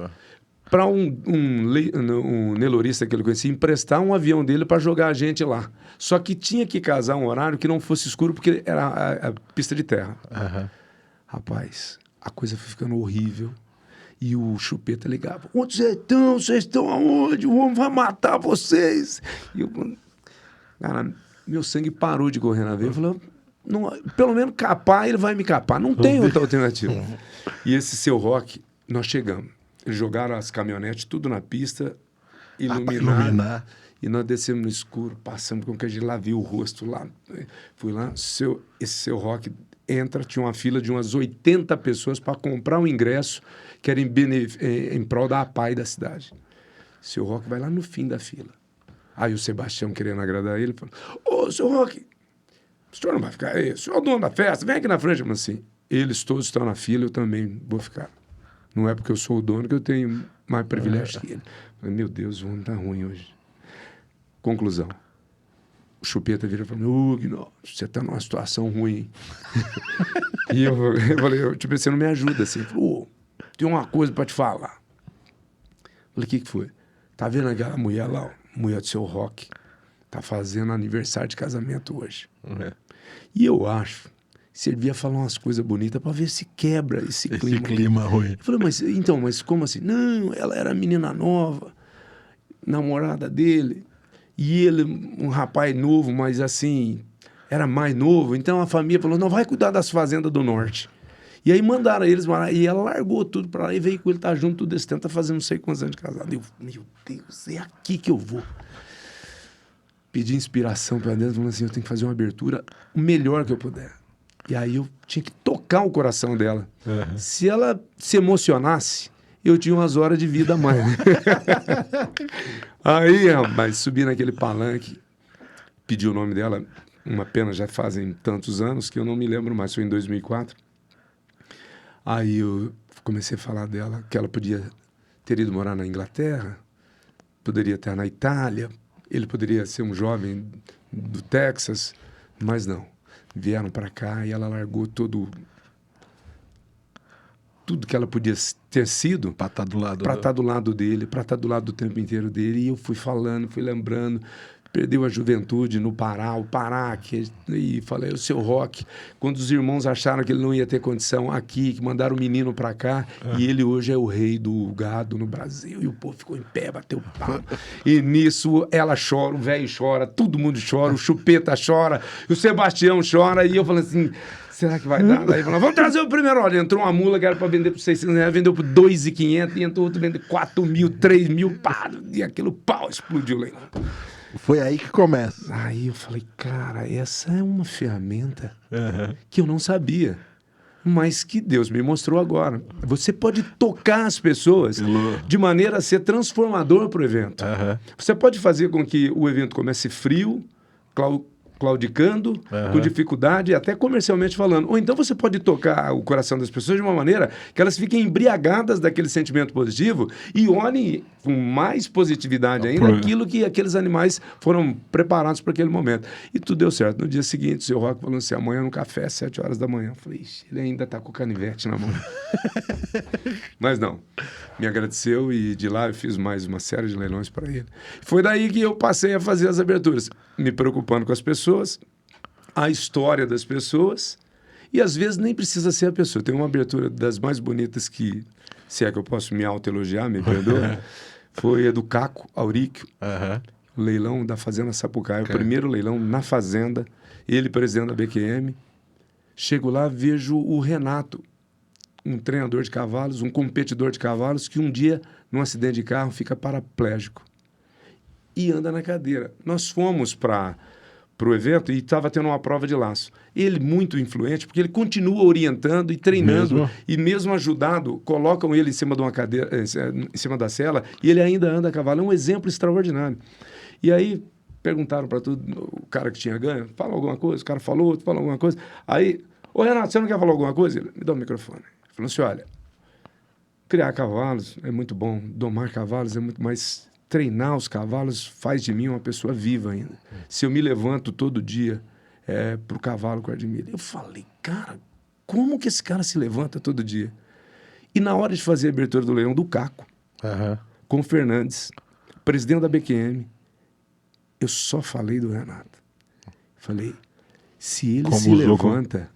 para um neilorista que ele conhecia emprestar um avião dele para jogar a gente lá. Só que tinha que casar um horário que não fosse escuro, porque era a pista de terra. Rapaz, a coisa foi ficando horrível. E o Chupeta ligava, onde vocês estão? Vocês estão aonde? O homem vai matar vocês. E eu, cara, meu sangue parou de correr na veia. Eu falei, não, pelo menos capar, ele vai me capar. Não tem outra alternativa. E esse seu Rock, nós chegamos. Eles jogaram as caminhonetes tudo na pista, iluminar. E nós descemos no escuro, passamos com que a gente lá viu o rosto lá. Fui lá, esse seu Rock entra, tinha uma fila de umas 80 pessoas para comprar um ingresso que era em prol da APAI da cidade. Seu Rock vai lá no fim da fila. Aí o Sebastião, querendo agradar ele, falou, seu Rock, o senhor não vai ficar aí? O senhor é o dono da festa, vem aqui na frente. Mas assim, eles todos estão na fila, eu também vou ficar. Não é porque eu sou o dono que eu tenho mais privilégio que ele. Falei, meu Deus, o homem tá ruim hoje. Conclusão. O Chupeta vira e falou, Aguinaldo, você tá numa situação ruim. E eu falei, você não me ajuda assim. Ele falou, tem uma coisa para te falar. Falei, o que foi? Tá vendo aquela mulher lá, mulher do seu Rock? Tá fazendo aniversário de casamento hoje. E eu acho que você devia falar umas coisas bonitas para ver se quebra esse clima. Esse clima ruim. Eu falei, mas como assim? Não, ela era menina nova, namorada dele. E ele, um rapaz novo, mas assim, era mais novo. Então a família falou, não, vai cuidar das fazendas do norte. E aí mandaram eles, e ela largou tudo pra lá e veio com ele, tá junto, tudo esse tempo, tá fazendo não sei quantos anos de casado. Eu, meu Deus, é aqui que eu vou. Pedi inspiração pra dentro, falando assim, eu tenho que fazer uma abertura o melhor que eu puder. E aí eu tinha que tocar o coração dela. Se ela se emocionasse, eu tinha umas horas de vida a mais. Aí, rapaz, subi naquele palanque, pedi o nome dela, Uma pena, já fazem tantos anos que eu não me lembro mais, foi em 2004. Aí eu comecei a falar dela, que ela podia ter ido morar na Inglaterra, poderia estar na Itália, ele poderia ser um jovem do Texas, mas não. Vieram para cá e ela largou tudo que ela podia ter sido Para estar do lado do lado dele, para estar do lado do tempo inteiro dele. E eu fui falando, fui lembrando. Perdeu a juventude no Pará, e falei, o seu Roque, quando os irmãos acharam que ele não ia ter condição aqui, que mandaram o menino para cá, e ele hoje é o rei do gado no Brasil, e o povo ficou em pé, bateu palma. E nisso ela chora, o velho chora, todo mundo chora, o Chupeta chora, o Sebastião chora, e eu falei assim, será que vai dar? Daí falou, vamos trazer o primeiro. Olha, entrou uma mula que era para vender por 600 reais, vendeu por 2.500, e entrou outro vendendo 4.000, 3.000, pá, e aquilo, pau, explodiu lá. Foi aí que começa. Aí eu falei, cara, essa é uma ferramenta que eu não sabia, mas que Deus me mostrou agora. Você pode tocar as pessoas de maneira a ser transformador para o evento. Você pode fazer com que o evento comece frio, claudicando, com dificuldade, até comercialmente falando. Ou então você pode tocar o coração das pessoas de uma maneira que elas fiquem embriagadas daquele sentimento positivo e olhem com mais positividade ainda aquilo que aqueles animais foram preparados para aquele momento. E tudo deu certo. No dia seguinte, o seu Roque falou assim, amanhã no café, 7 horas da manhã. Eu falei, ele ainda está com o canivete na mão. Mas não. Me agradeceu e de lá eu fiz mais uma série de leilões para ele. Foi daí que eu passei a fazer as aberturas, me preocupando com as pessoas, a história das pessoas, e às vezes nem precisa ser a pessoa. Tem uma abertura das mais bonitas que, se é que eu posso me autoelogiar, me perdoa, foi a do Caco Auríquio, o leilão da Fazenda Sapucaia, o primeiro leilão na Fazenda, ele presidente da BQM. Chego lá, vejo o Renato, um treinador de cavalos, um competidor de cavalos, que um dia, num acidente de carro, fica paraplégico e anda na cadeira. Nós fomos para o evento e estava tendo uma prova de laço. Ele muito influente, porque ele continua orientando e treinando, e mesmo ajudado, colocam ele em cima de uma cadeira, em cima da sela, e ele ainda anda a cavalo. É um exemplo extraordinário. E aí perguntaram para o cara que tinha ganho, fala alguma coisa? O cara falou, outro falou alguma coisa. Aí, ô Renato, você não quer falar alguma coisa? Ele me dá o microfone. Falou assim, olha, criar cavalos é muito bom, domar cavalos é muito mais... Treinar os cavalos faz de mim uma pessoa viva ainda. Se eu me levanto todo dia para o cavalo com Ardemir. Eu falei, cara, como que esse cara se levanta todo dia? E na hora de fazer a abertura do leilão do Caco, com o Fernandes, presidente da BQM, eu só falei do Renato. Falei, se ele se levanta,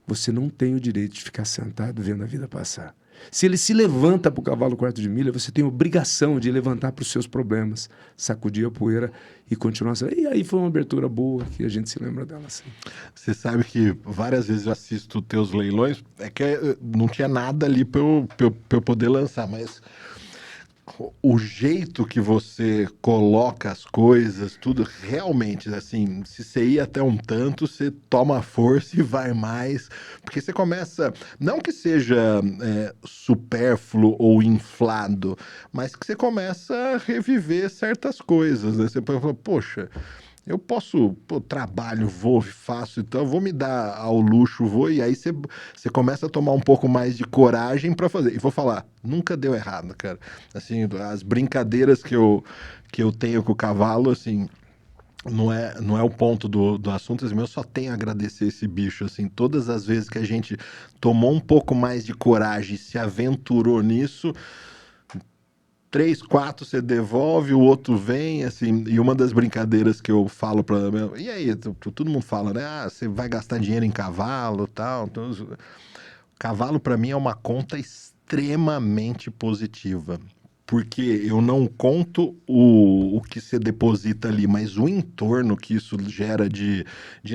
você não tem o direito de ficar sentado vendo a vida passar. Se ele se levanta para o cavalo quarto de milha, você tem a obrigação de levantar para os seus problemas, sacudir a poeira e continuar. E aí foi uma abertura boa que a gente se lembra dela assim. Você sabe que várias vezes eu assisto teus leilões, é que não tinha nada ali para eu poder lançar, mas o jeito que você coloca as coisas, tudo, realmente, assim, se você ir até um tanto, você toma força e vai mais, porque você começa, não que seja supérfluo ou inflado, mas que você começa a reviver certas coisas, né? Você pode falar, poxa, eu posso, trabalho, vou, faço, então vou me dar ao luxo, vou, e aí você começa a tomar um pouco mais de coragem para fazer. E vou falar, nunca deu errado, cara. Assim, as brincadeiras que eu tenho com o cavalo, assim, não é o ponto do assunto, assim, eu só tenho a agradecer esse bicho, assim, todas as vezes que a gente tomou um pouco mais de coragem e se aventurou nisso, 3, 4 você devolve, o outro vem, assim, e uma das brincadeiras que eu falo para... E aí, todo mundo fala, né? Ah, você vai gastar dinheiro em cavalo e tal. Então, cavalo, para mim, é uma conta extremamente positiva. Porque eu não conto o que você deposita ali, mas o entorno que isso gera de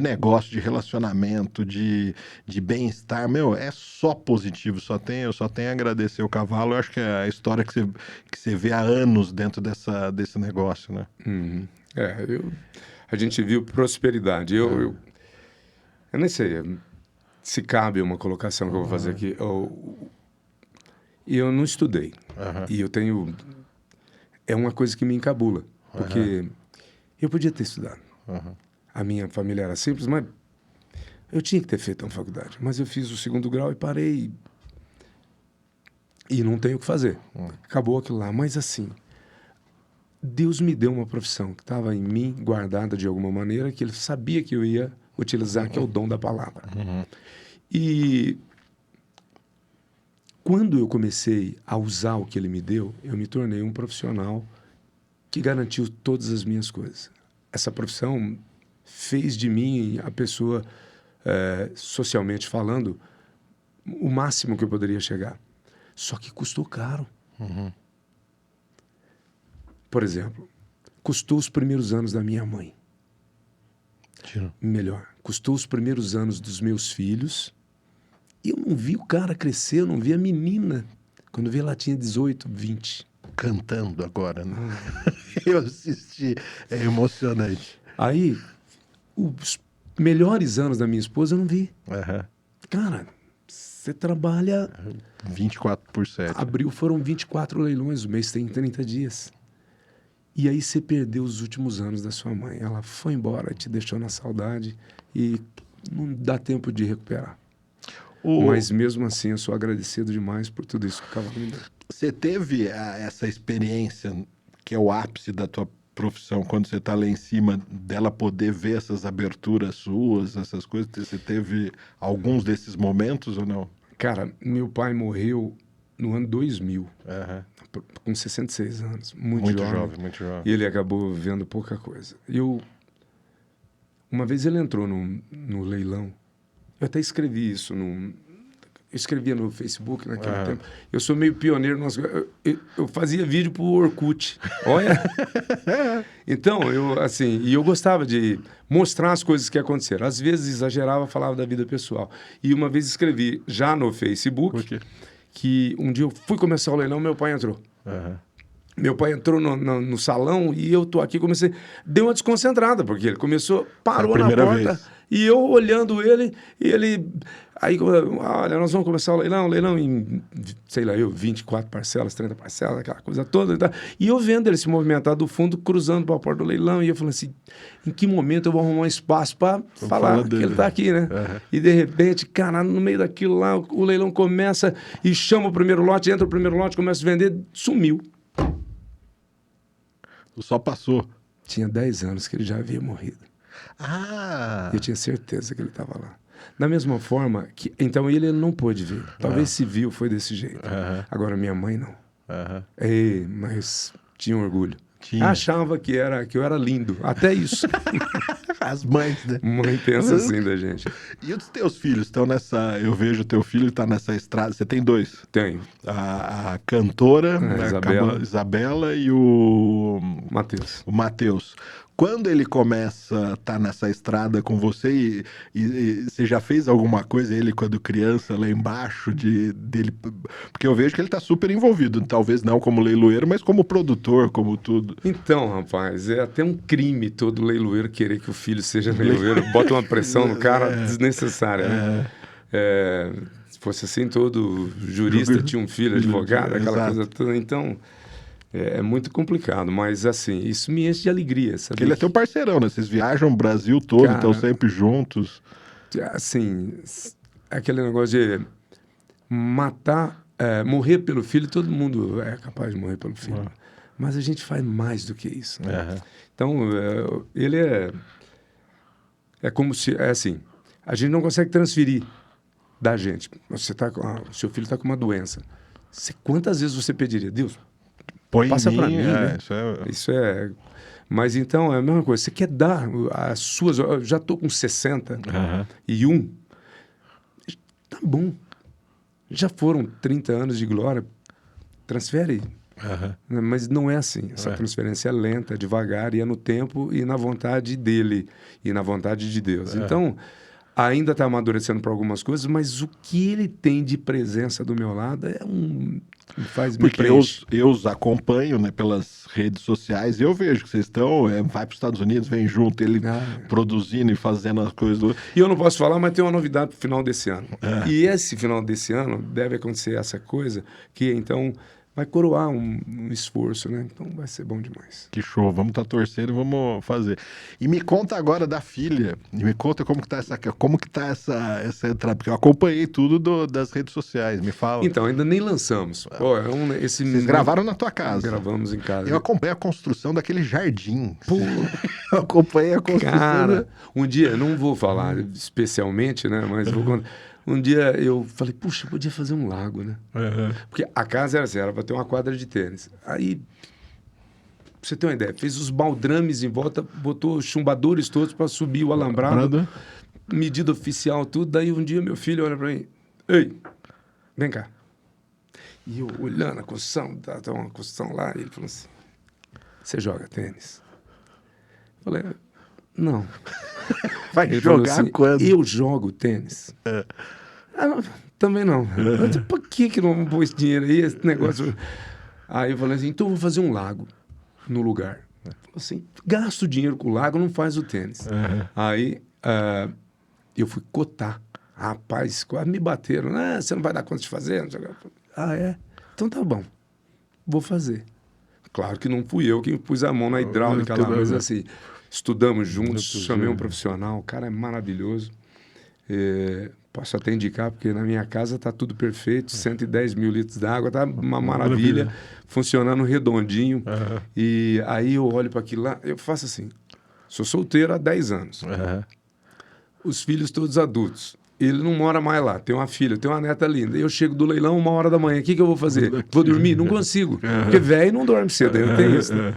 negócio, de relacionamento, de bem-estar, é só positivo, eu só tenho a agradecer o cavalo. Eu acho que é a história que você vê há anos dentro desse negócio, né? Uhum. A gente viu prosperidade. Eu nem sei se cabe uma colocação que eu vou fazer aqui. Eu não estudei. E eu tenho... É uma coisa que me encabula. Porque eu podia ter estudado. a minha família era simples, mas eu tinha que ter feito uma faculdade. Mas eu fiz o 2º grau e parei. E não tenho o que fazer. Acabou aquilo lá. Mas assim, Deus me deu uma profissão que estava em mim, guardada de alguma maneira, que Ele sabia que eu ia utilizar, que é o dom da palavra. E quando eu comecei a usar o que Ele me deu, eu me tornei um profissional que garantiu todas as minhas coisas. Essa profissão fez de mim a pessoa, socialmente falando, o máximo que eu poderia chegar. Só que custou caro. Por exemplo, custou os primeiros anos da minha mãe. Melhor, custou os primeiros anos dos meus filhos. E eu não vi o cara crescer, eu não vi a menina. Quando eu vi, ela tinha 18, 20. Cantando agora, né? Eu assisti, é emocionante. Aí, os melhores anos da minha esposa eu não vi. Cara, você trabalha... 24/7. Abril foram 24 leilões, o mês tem 30 dias. E aí você perdeu os últimos anos da sua mãe. Ela foi embora, te deixou na saudade e não dá tempo de recuperar. Mas mesmo assim, eu sou agradecido demais por tudo isso que o Cavalo me deu. Você teve essa experiência, que é o ápice da tua profissão, quando você está lá em cima, dela poder ver essas aberturas suas, essas coisas? Você teve alguns desses momentos ou não? Cara, meu pai morreu no ano 2000, com 66 anos, muito jovem. Muito jovem. E ele acabou vendo pouca coisa. Uma vez ele entrou no leilão, eu até escrevi isso, eu escrevia no Facebook naquele tempo. Eu sou meio pioneiro, eu fazia vídeo pro Orkut, olha. Então, eu gostava de mostrar as coisas que aconteceram. Às vezes exagerava, falava da vida pessoal. E uma vez escrevi já no Facebook que um dia eu fui começar o leilão, meu pai entrou. Meu pai entrou no salão e eu tô aqui, deu uma desconcentrada, porque ele parou na porta, vez. E eu olhando ele, e ele... Aí, olha, nós vamos começar o leilão em, sei lá, 24 parcelas, 30 parcelas, aquela coisa toda. E eu vendo ele se movimentar do fundo, cruzando para a porta do leilão, e eu falando assim, em que momento eu vou arrumar um espaço para falar que ele está aqui, né? E de repente, cara, no meio daquilo lá, o leilão começa e chama o primeiro lote, entra o primeiro lote, começa a vender, sumiu. Só passou. Tinha 10 anos que ele já havia morrido. Eu tinha certeza que ele estava lá. Da mesma forma que... Então ele não pôde ver. Talvez se viu, foi desse jeito. Agora minha mãe não. Mas tinha orgulho. Achava que eu era lindo. Até isso. As mães, né? Mãe pensa assim da gente. E os teus filhos estão nessa... Eu vejo teu filho está nessa estrada. Você tem 2? Tenho. A cantora, Isabela e o... Matheus. Quando ele começa a estar nessa estrada com você, e você já fez alguma coisa, ele quando criança, lá embaixo, dele? Porque eu vejo que ele está super envolvido, talvez não como leiloeiro, mas como produtor, como tudo. Então, rapaz, é até um crime todo leiloeiro querer que o filho seja leiloeiro. Bota uma pressão no cara desnecessária, né? Se fosse assim, todo jurista tinha um filho, advogado, aquela coisa toda. Então... É muito complicado, mas assim, isso me enche de alegria, sabe? Porque ele é teu parceirão, né? Vocês viajam o Brasil todo, estão sempre juntos. Assim, aquele negócio de matar, morrer pelo filho, todo mundo é capaz de morrer pelo filho. Mas a gente faz mais do que isso, né? Então, ele é como se, assim, a gente não consegue transferir da gente. O seu filho está com uma doença. Quantas vezes você pediria, Deus... Passa para mim, né? Isso é... Mas então é a mesma coisa. Você quer dar as suas... Eu já estou com 61. Tá bom. Já foram 30 anos de glória. Transfere. Mas não é assim. Essa transferência é lenta, devagar, e é no tempo e na vontade dele. E na vontade de Deus. Então, ainda está amadurecendo para algumas coisas, mas o que ele tem de presença do meu lado é Porque eu os acompanho, né, pelas redes sociais, e eu vejo que vocês estão, vai para os Estados Unidos, vem junto, ele produzindo e fazendo as coisas. E eu não posso falar, mas tem uma novidade para o final desse ano. E esse final desse ano deve acontecer essa coisa, que então vai coroar um esforço, né? Então vai ser bom demais. Que show, vamos estar torcendo, vamos fazer. E me conta agora da filha, e me conta como que tá essa entrada, porque eu acompanhei tudo das redes sociais, me fala. Então, ainda nem lançamos. Pô, Vocês gravaram na tua casa? Gravamos em casa. Eu acompanhei a construção daquele jardim. Pô. Eu acompanhei a construção. Cara, um dia, eu não vou falar especialmente, né? Mas vou contar. Um dia eu falei, puxa, eu podia fazer um lago, né? Uhum. Porque a casa era assim, era para ter uma quadra de tênis. Aí, pra você ter uma ideia, fez os baldrames em volta, botou chumbadores todos para subir o alambrado, medida oficial, tudo. Daí um dia meu filho olha para mim, ei, vem cá. E eu olhando a construção, tá uma construção lá, e ele falou assim, você joga tênis? Eu falei, não. Vai Ele jogar assim, quando? Eu jogo tênis. Não, também não. Eu disse, por que não vou esse dinheiro aí, esse negócio? Aí eu falei assim, então eu vou fazer um lago no lugar. Falei assim, gasta o dinheiro com o lago, não faz o tênis. Aí eu fui cotar. Rapaz, quase me bateram. Você não vai dar conta de fazer? Não sei o que. É? Então tá bom. Vou fazer. Claro que não fui eu que pus a mão na hidráulica lá, mas assim, estudamos juntos, chamei um profissional, o cara é maravilhoso. Posso até indicar, porque na minha casa está tudo perfeito, 110 mil litros d'água, tá uma maravilha, funcionando redondinho. E aí eu olho para aquilo lá, eu faço assim, sou solteiro há 10 anos, os filhos todos adultos. Ele não mora mais lá, tem uma filha, tem uma neta linda. Eu chego do leilão 1h da manhã, o que eu vou fazer? Vou dormir? Não consigo, porque velho não dorme cedo, ainda tem isso, né?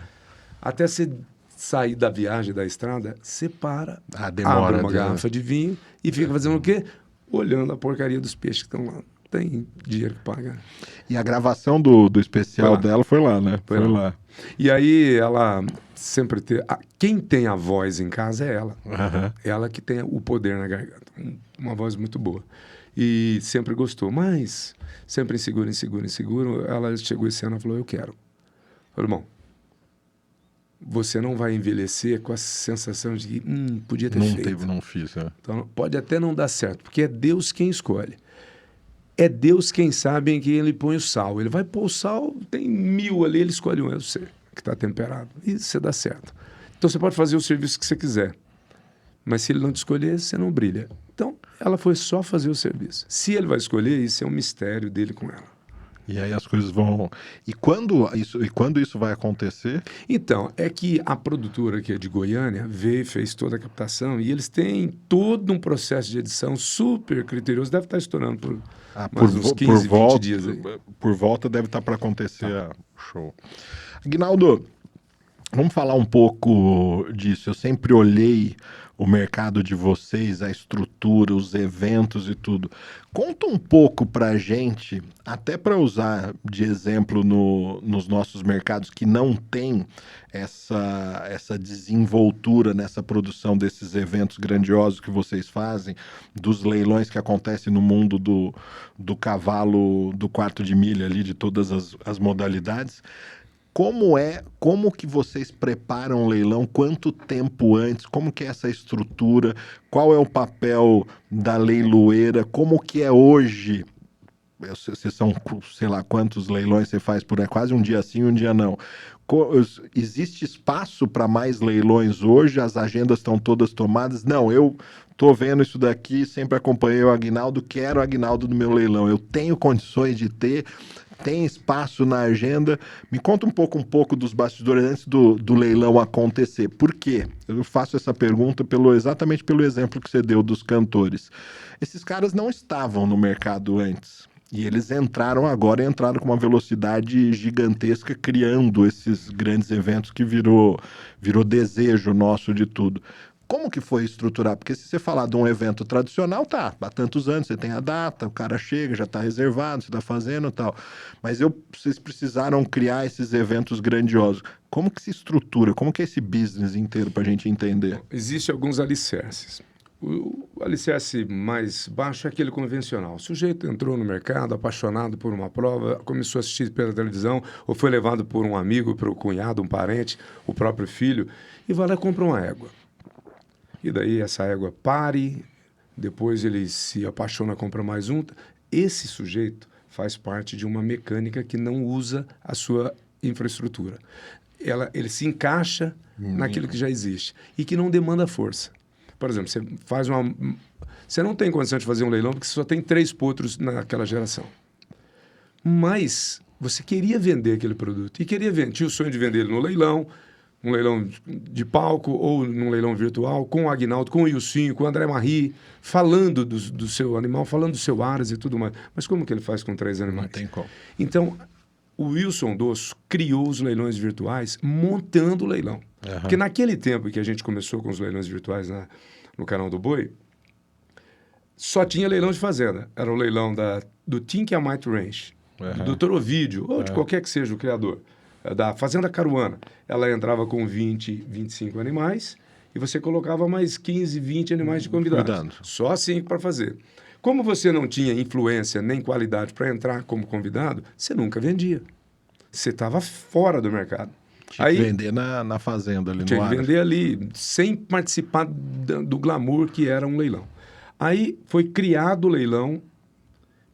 Até você sair da viagem, da estrada, você para, abre uma garrafa de vinho e fica fazendo o quê? Olhando a porcaria dos peixes que estão lá. Tem dinheiro que paga. E a gravação do especial dela foi lá, né? Foi lá. E aí ela sempre tem... Quem tem a voz em casa é ela. Ela que tem o poder na garganta. Uma voz muito boa. E sempre gostou. Mas, sempre inseguro. Ela chegou esse ano e falou, eu quero. Eu falei, bom, você não vai envelhecer com a sensação de que podia ter feito. Não fiz. Então, pode até não dar certo, porque é Deus quem escolhe. É Deus quem sabe em que ele põe o sal. Ele vai pôr o sal, tem 1000 ali, ele escolhe um, eu sei, que está temperado. E você dá certo. Então, você pode fazer o serviço que você quiser. Mas se ele não te escolher, você não brilha. Então, ela foi só fazer o serviço. Se ele vai escolher, isso é um mistério dele com ela. E aí as coisas vão... E quando isso vai acontecer? Então, é que a produtora que é de Goiânia veio, fez toda a captação e eles têm todo um processo de edição super criterioso. Deve estar estourando por mais uns 15, 20 dias aí. Por volta deve estar para acontecer. Show. Aguinaldo, vamos falar um pouco disso. Eu sempre olhei o mercado de vocês, a estrutura, os eventos e tudo. Conta um pouco pra gente, até para usar de exemplo nos nossos mercados que não tem essa desenvoltura nessa produção desses eventos grandiosos que vocês fazem, dos leilões que acontecem no mundo do cavalo, do quarto de milha ali, de todas as modalidades. Como que vocês preparam o leilão? Quanto tempo antes? Como que é essa estrutura? Qual é o papel da leiloeira? Como que é hoje? Vocês são, sei lá, quantos leilões você faz por aí? Quase um dia sim, um dia não. Existe espaço para mais leilões hoje? As agendas estão todas tomadas? Não, eu estou vendo isso daqui, sempre acompanhei o Aguinaldo, quero o Aguinaldo no meu leilão. Eu tenho condições de ter... Tem espaço na agenda. Me conta um pouco dos bastidores antes do leilão acontecer. Por quê? Eu faço essa pergunta exatamente pelo exemplo que você deu dos cantores. Esses caras não estavam no mercado antes. E eles entraram com uma velocidade gigantesca, criando esses grandes eventos que virou desejo nosso de tudo. Como que foi estruturar? Porque se você falar de um evento tradicional, há tantos anos, você tem a data, o cara chega, já está reservado, você está fazendo e tal. Mas vocês precisaram criar esses eventos grandiosos. Como que se estrutura? Como que é esse business inteiro para a gente entender? Existem alguns alicerces. O alicerce mais baixo é aquele convencional. O sujeito entrou no mercado, apaixonado por uma prova, começou a assistir pela televisão, ou foi levado por um amigo, por um cunhado, um parente, o próprio filho, e vai lá e compra uma égua. E daí essa égua pare, depois ele se apaixona, compra mais um. Esse sujeito faz parte de uma mecânica que não usa a sua infraestrutura. Ele se encaixa naquilo que já existe e que não demanda força. Por exemplo, você não tem condição de fazer um leilão porque você só tem 3 potros naquela geração. Mas você queria vender aquele produto e tinha o sonho de vender ele no leilão, um leilão de palco ou num leilão virtual, com o Aguinaldo, com o Ilcinho, com o André Marri, falando do seu animal, falando do seu Aras e tudo mais. Mas como que ele faz com 3 animais? Não tem como. Então, o Wilson Dosso criou os leilões virtuais montando o leilão. Uhum. Porque naquele tempo que a gente começou com os leilões virtuais no canal do Boi, só tinha leilão de fazenda. Era o leilão do Tinkiamite Ranch, do Dr. Ovídio, ou de qualquer que seja o criador. Da Fazenda Caruana. Ela entrava com 20, 25 animais e você colocava mais 15, 20 animais de convidados. Cuidado. Só 5 para fazer. Como você não tinha influência nem qualidade para entrar como convidado, você nunca vendia. Você estava fora do mercado. Tinha que vender na fazenda ali no ar. Tinha que vender ali, sem participar do glamour que era um leilão. Aí foi criado o leilão,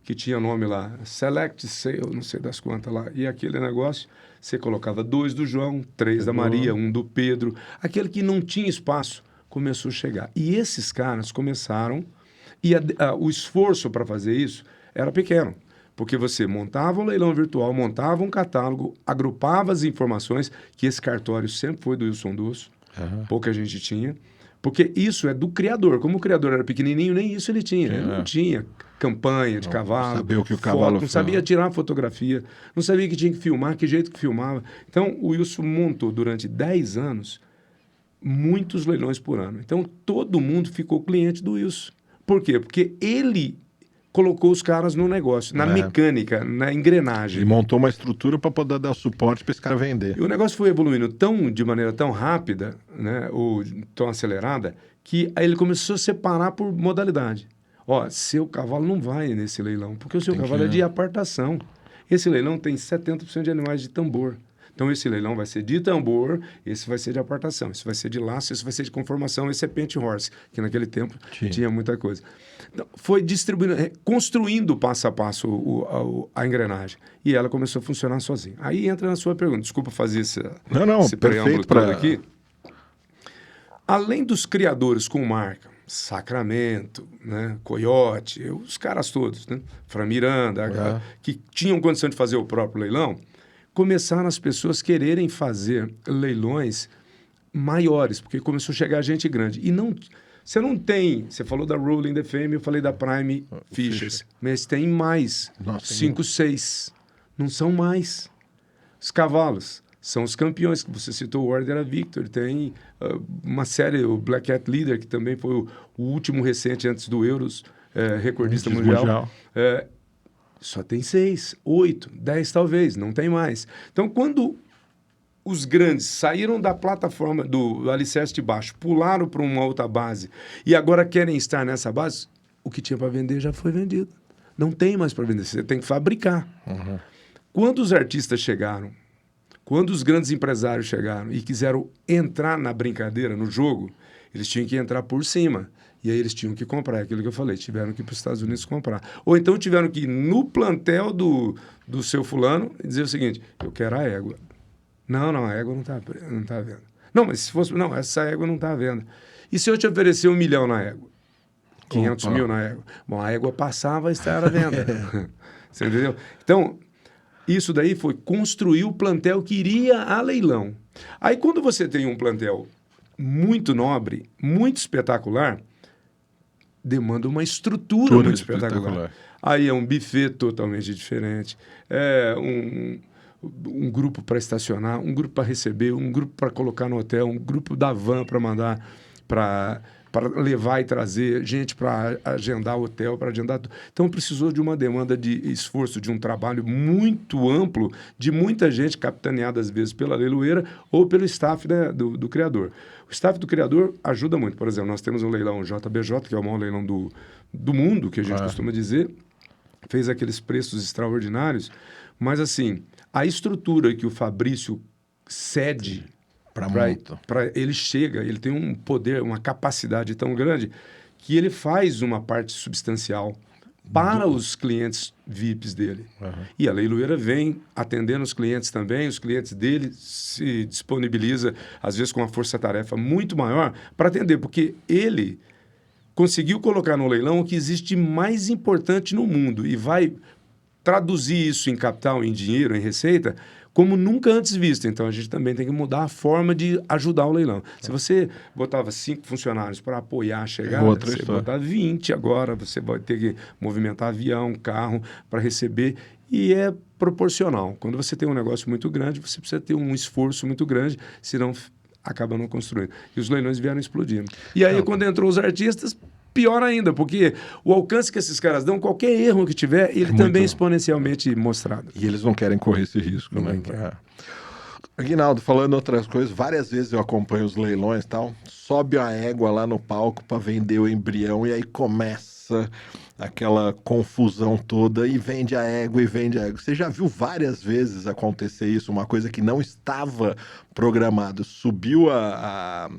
que tinha nome lá, Select Sale, não sei das quantas lá, e aquele negócio, você colocava 2 do João, 3 da Maria, 1 do Pedro, aquele que não tinha espaço, começou a chegar. E esses caras começaram, e o esforço para fazer isso era pequeno, porque você montava um leilão virtual, montava um catálogo, agrupava as informações, que esse cartório sempre foi do Wilson Dosso, pouca gente tinha, porque isso é do criador. Como o criador era pequenininho, nem isso ele tinha. Ele não tinha campanha de cavalo. Não sabia o que o cavalo não sabia tirar fotografia, não sabia que tinha que filmar, que jeito que filmava. Então, o Wilson montou durante 10 anos muitos leilões por ano. Então, todo mundo ficou cliente do Wilson. Por quê? Porque ele colocou os caras no negócio, na mecânica, na engrenagem. E montou uma estrutura para poder dar suporte para esse cara vender. E o negócio foi evoluindo de maneira tão rápida, né, ou tão acelerada, que aí ele começou a separar por modalidade. Ó, seu cavalo não vai nesse leilão, porque o seu cavalo é de apartação. Esse leilão tem 70% de animais de tambor. Então, esse leilão vai ser de tambor, esse vai ser de apartação, esse vai ser de laço, esse vai ser de conformação, esse é pente horse, que naquele tempo tinha muita coisa. Então, foi distribuindo, construindo passo a passo a engrenagem. E ela começou a funcionar sozinha. Aí entra na sua pergunta. Desculpa fazer esse preâmbulo todo aqui. Além dos criadores com marca, Sacramento, né, Coyote, os caras todos, né, Fran Miranda, que tinham condição de fazer o próprio leilão, começaram as pessoas quererem fazer leilões maiores, porque começou a chegar gente grande. E você não tem... Você falou da Ruling the Fame, eu falei da Prime Fishers. Mas tem mais. 5, 6. Não são mais. Os cavalos são os campeões. Você citou o Order of Victor. Tem uma série, o Black Cat Leader, que também foi o último recente antes do Euros, recordista mundial. Só tem 6, 8, 10 talvez, não tem mais. Então, quando os grandes saíram da plataforma do alicerce de baixo, pularam para uma outra base e agora querem estar nessa base, o que tinha para vender já foi vendido. Não tem mais para vender, você tem que fabricar. Quando os artistas chegaram, quando os grandes empresários chegaram e quiseram entrar na brincadeira, no jogo, eles tinham que entrar por cima. E aí eles tinham que comprar, aquilo que eu falei, tiveram que ir para os Estados Unidos comprar. Ou então tiveram que ir no plantel do seu fulano e dizer o seguinte, eu quero a égua. Não, a égua não tá à venda. Não, mas se fosse... Não, essa égua não está à venda. E se eu te oferecer 1 milhão na égua? 500 mil na égua? Bom, a égua passava a estar à venda. Você entendeu? Então, isso daí foi construir o plantel que iria a leilão. Aí, quando você tem um plantel muito nobre, muito espetacular, demanda uma estrutura muito espetacular. Aí é um buffet totalmente diferente, um grupo para estacionar, um grupo para receber, um grupo para colocar no hotel, um grupo da van para mandar para levar e trazer, gente para agendar hotel, para agendar... Então, precisou de uma demanda de esforço, de um trabalho muito amplo, de muita gente capitaneada, às vezes, pela leiloeira ou pelo staff do criador. O staff do criador ajuda muito. Por exemplo, nós temos um leilão JBJ, que é o maior leilão do mundo, que a gente costuma dizer, fez aqueles preços extraordinários, mas, assim, a estrutura que o Fabrício cede... Ele chega, ele tem um poder, uma capacidade tão grande que ele faz uma parte substancial para os clientes VIPs dele. E a leiloeira vem atendendo os clientes também, os clientes dele se disponibiliza, às vezes com uma força-tarefa muito maior, para atender, porque ele conseguiu colocar no leilão o que existe de mais importante no mundo e vai traduzir isso em capital, em dinheiro, em receita, como nunca antes visto. Então, a gente também tem que mudar a forma de ajudar o leilão. Se você botava 5 funcionários para apoiar a chegada, você botar 20 agora, você vai ter que movimentar avião, carro para receber, e é proporcional. Quando você tem um negócio muito grande, você precisa ter um esforço muito grande, senão acaba não construindo. E os leilões vieram explodindo. E aí, quando entrou os artistas, pior ainda, porque o alcance que esses caras dão, qualquer erro que tiver, ele também é exponencialmente mostrado. E eles não querem correr esse risco, né? Aguinaldo, falando outras coisas, várias vezes eu acompanho os leilões e tal, sobe a égua lá no palco para vender o embrião e aí começa aquela confusão toda e vende a égua e vende a égua. Você já viu várias vezes acontecer isso, uma coisa que não estava programado. Subiu a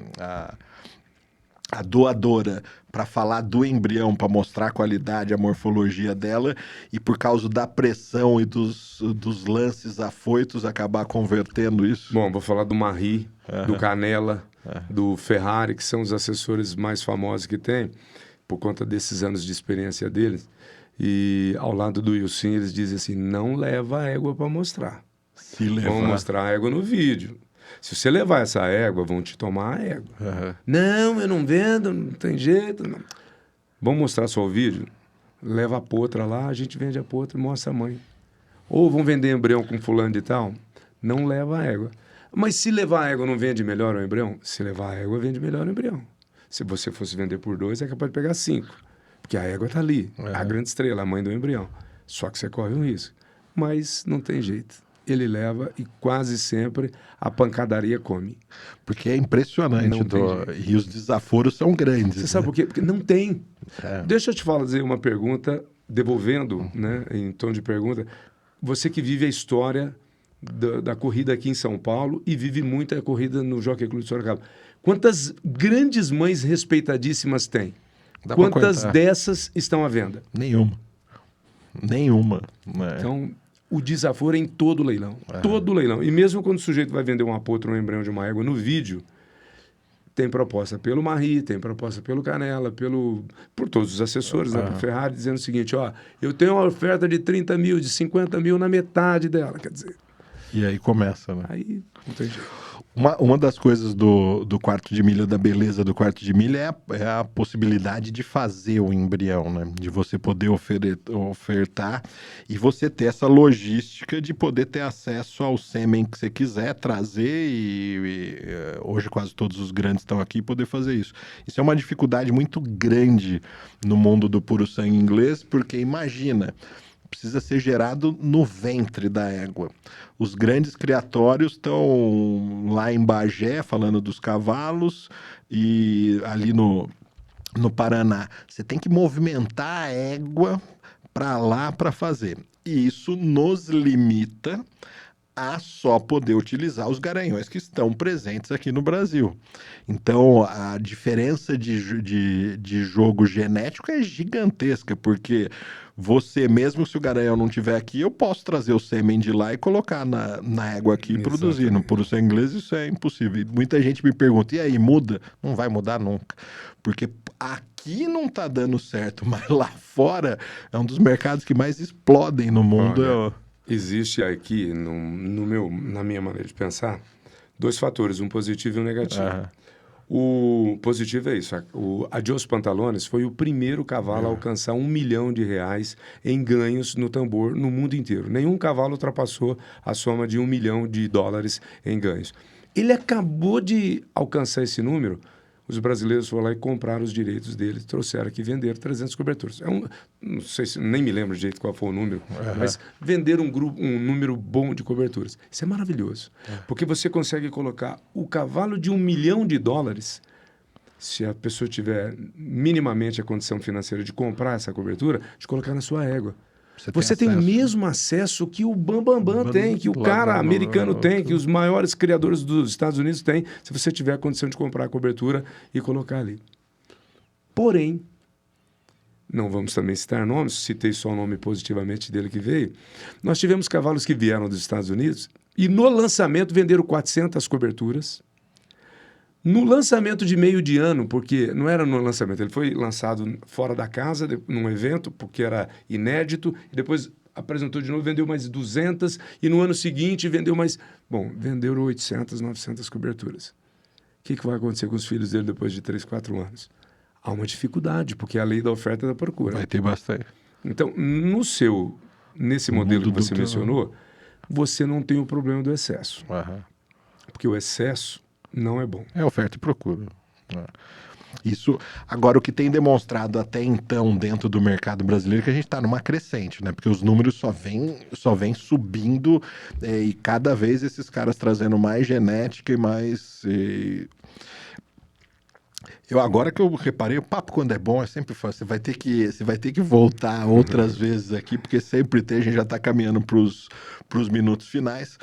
doadora para falar do embrião, para mostrar a qualidade, a morfologia dela, e por causa da pressão e dos lances afoitos, acabar convertendo isso? Bom, vou falar do Marie, do Canella, do Ferrari, que são os assessores mais famosos que tem, por conta desses anos de experiência deles. E ao lado do Wilson, eles dizem assim, não leva a égua para mostrar. Vamos mostrar a égua no vídeo. Se você levar essa égua, vão te tomar a égua. Não, eu não vendo, não tem jeito. Não. Vamos mostrar só o vídeo? Leva a potra lá, a gente vende a potra e mostra a mãe. Ou vão vender embrião com fulano de tal? Não leva a égua. Mas se levar a égua não vende melhor o embrião? Se levar a égua, vende melhor o embrião. Se você fosse vender por 2, é capaz de pegar 5. Porque a égua está ali, a grande estrela, a mãe do embrião. Só que você corre um risco. Mas não tem jeito. Ele leva e quase sempre a pancadaria come. Porque é impressionante. E os desaforos são grandes. Você sabe por quê? Porque não tem. Deixa eu te fazer uma pergunta, devolvendo, né, em tom de pergunta. Você que vive a história da corrida aqui em São Paulo e vive muito a corrida no Jockey Clube de Sorocaba. Quantas grandes mães respeitadíssimas tem? Quantas dessas estão à venda? Nenhuma. Né? Então, o desaforo é em todo leilão. Todo leilão. E mesmo quando o sujeito vai vender uma potra ou um embrião de uma égua no vídeo, tem proposta pelo Marie, tem proposta pelo Canella, por todos os assessores, né, por Ferrari, dizendo o seguinte, eu tenho uma oferta de 30 mil, de 50 mil na metade dela, quer dizer. E aí começa, né? Aí não tem jeito. Uma das coisas do quarto de milha, da beleza do quarto de milha, é a possibilidade de fazer o embrião, né? De você poder ofertar e você ter essa logística de poder ter acesso ao sêmen que você quiser trazer e hoje quase todos os grandes estão aqui e poder fazer isso. Isso é uma dificuldade muito grande no mundo do puro sangue inglês, porque imagina, precisa ser gerado no ventre da égua. Os grandes criatórios estão lá em Bagé, falando dos cavalos, e ali no Paraná. Você tem que movimentar a égua para lá para fazer. E isso nos limita a só poder utilizar os garanhões que estão presentes aqui no Brasil. Então, a diferença de jogo genético é gigantesca, porque você, mesmo se o garanhão não estiver aqui, eu posso trazer o sêmen de lá e colocar na égua aqui e produzir. No puro sangue inglês isso é impossível. E muita gente me pergunta, e aí, muda? Não vai mudar nunca. Porque aqui não está dando certo, mas lá fora é um dos mercados que mais explodem no mundo. Olha, existe aqui, na minha maneira de pensar, 2 fatores, um positivo e um negativo. O positivo é isso. A Adios Pantalones foi o primeiro cavalo a alcançar R$1 milhão em ganhos no tambor no mundo inteiro. Nenhum cavalo ultrapassou a soma de $1 milhão em ganhos. Ele acabou de alcançar esse número. Os brasileiros foram lá e compraram os direitos dele, trouxeram aqui e venderam 300 coberturas. Não sei se, nem me lembro de jeito qual foi o número, mas venderam um número bom de coberturas. Isso é maravilhoso, porque você consegue colocar o cavalo de $1 milhão, se a pessoa tiver minimamente a condição financeira de comprar essa cobertura, de colocar na sua égua. Você tem o mesmo acesso que o Bambambam tem, que o cara americano tem, que os maiores criadores dos Estados Unidos têm, se você tiver a condição de comprar a cobertura e colocar ali. Porém, não vamos também citar nomes, citei só o nome positivamente dele que veio, nós tivemos cavalos que vieram dos Estados Unidos e no lançamento venderam 400 coberturas. No lançamento de meio de ano, porque não era no lançamento, ele foi lançado fora da casa, num evento, porque era inédito, e depois apresentou de novo, vendeu mais 200, e no ano seguinte vendeu mais... Bom, venderam 800, 900 coberturas. O que vai acontecer com os filhos dele depois de 3, 4 anos? Há uma dificuldade, porque é a lei da oferta e da procura. Vai ter bastante. Então, nesse modelo que você mencionou, você não tem o problema do excesso. Uhum. Porque o excesso não é bom. É oferta e procura. Isso, agora, o que tem demonstrado até então dentro do mercado brasileiro é que a gente está numa crescente, né? Porque os números só vêm subindo e cada vez esses caras trazendo mais genética e mais... Agora que eu reparei, o papo quando é bom é sempre fácil. Você vai ter que voltar outras vezes aqui, porque sempre tem, a gente já está caminhando para os minutos finais.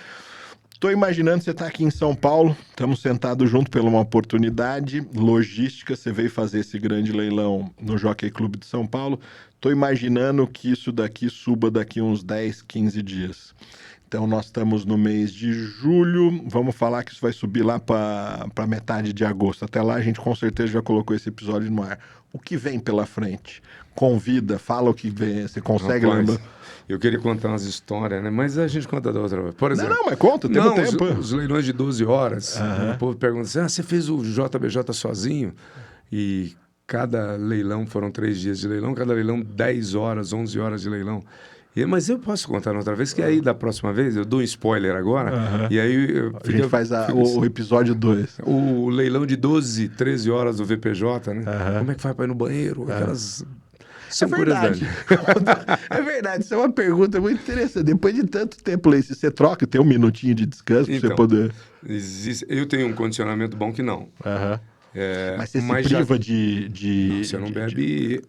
Estou imaginando, você está aqui em São Paulo, estamos sentados juntos por uma oportunidade logística, você veio fazer esse grande leilão no Jockey Club de São Paulo. Estou imaginando que isso daqui suba daqui uns 10, 15 dias. Então, nós estamos no mês de julho, vamos falar que isso vai subir lá para metade de agosto. Até lá, a gente com certeza já colocou esse episódio no ar. O que vem pela frente? Convida, fala o que vem, você consegue lembrar? Eu queria contar umas histórias, né? Mas a gente conta da outra vez. Por exemplo... Não, mas conta, temos tempo. Os leilões de 12 horas, o povo pergunta assim, você fez o JBJ sozinho? E cada leilão, foram 3 dias de leilão, cada leilão 10 horas, 11 horas de leilão. Mas eu posso contar outra vez, que aí da próxima vez, eu dou um spoiler agora, e aí... A gente faz o episódio 2. O leilão de 12, 13 horas do VPJ, né? Como é que faz para ir no banheiro? Aquelas... É verdade. É verdade, isso é uma pergunta muito interessante. Depois de tanto tempo, se você troca, tem um minutinho de descanso para você poder... Eu tenho um condicionamento bom que não. Mas você se priva de... Não, você não bebe...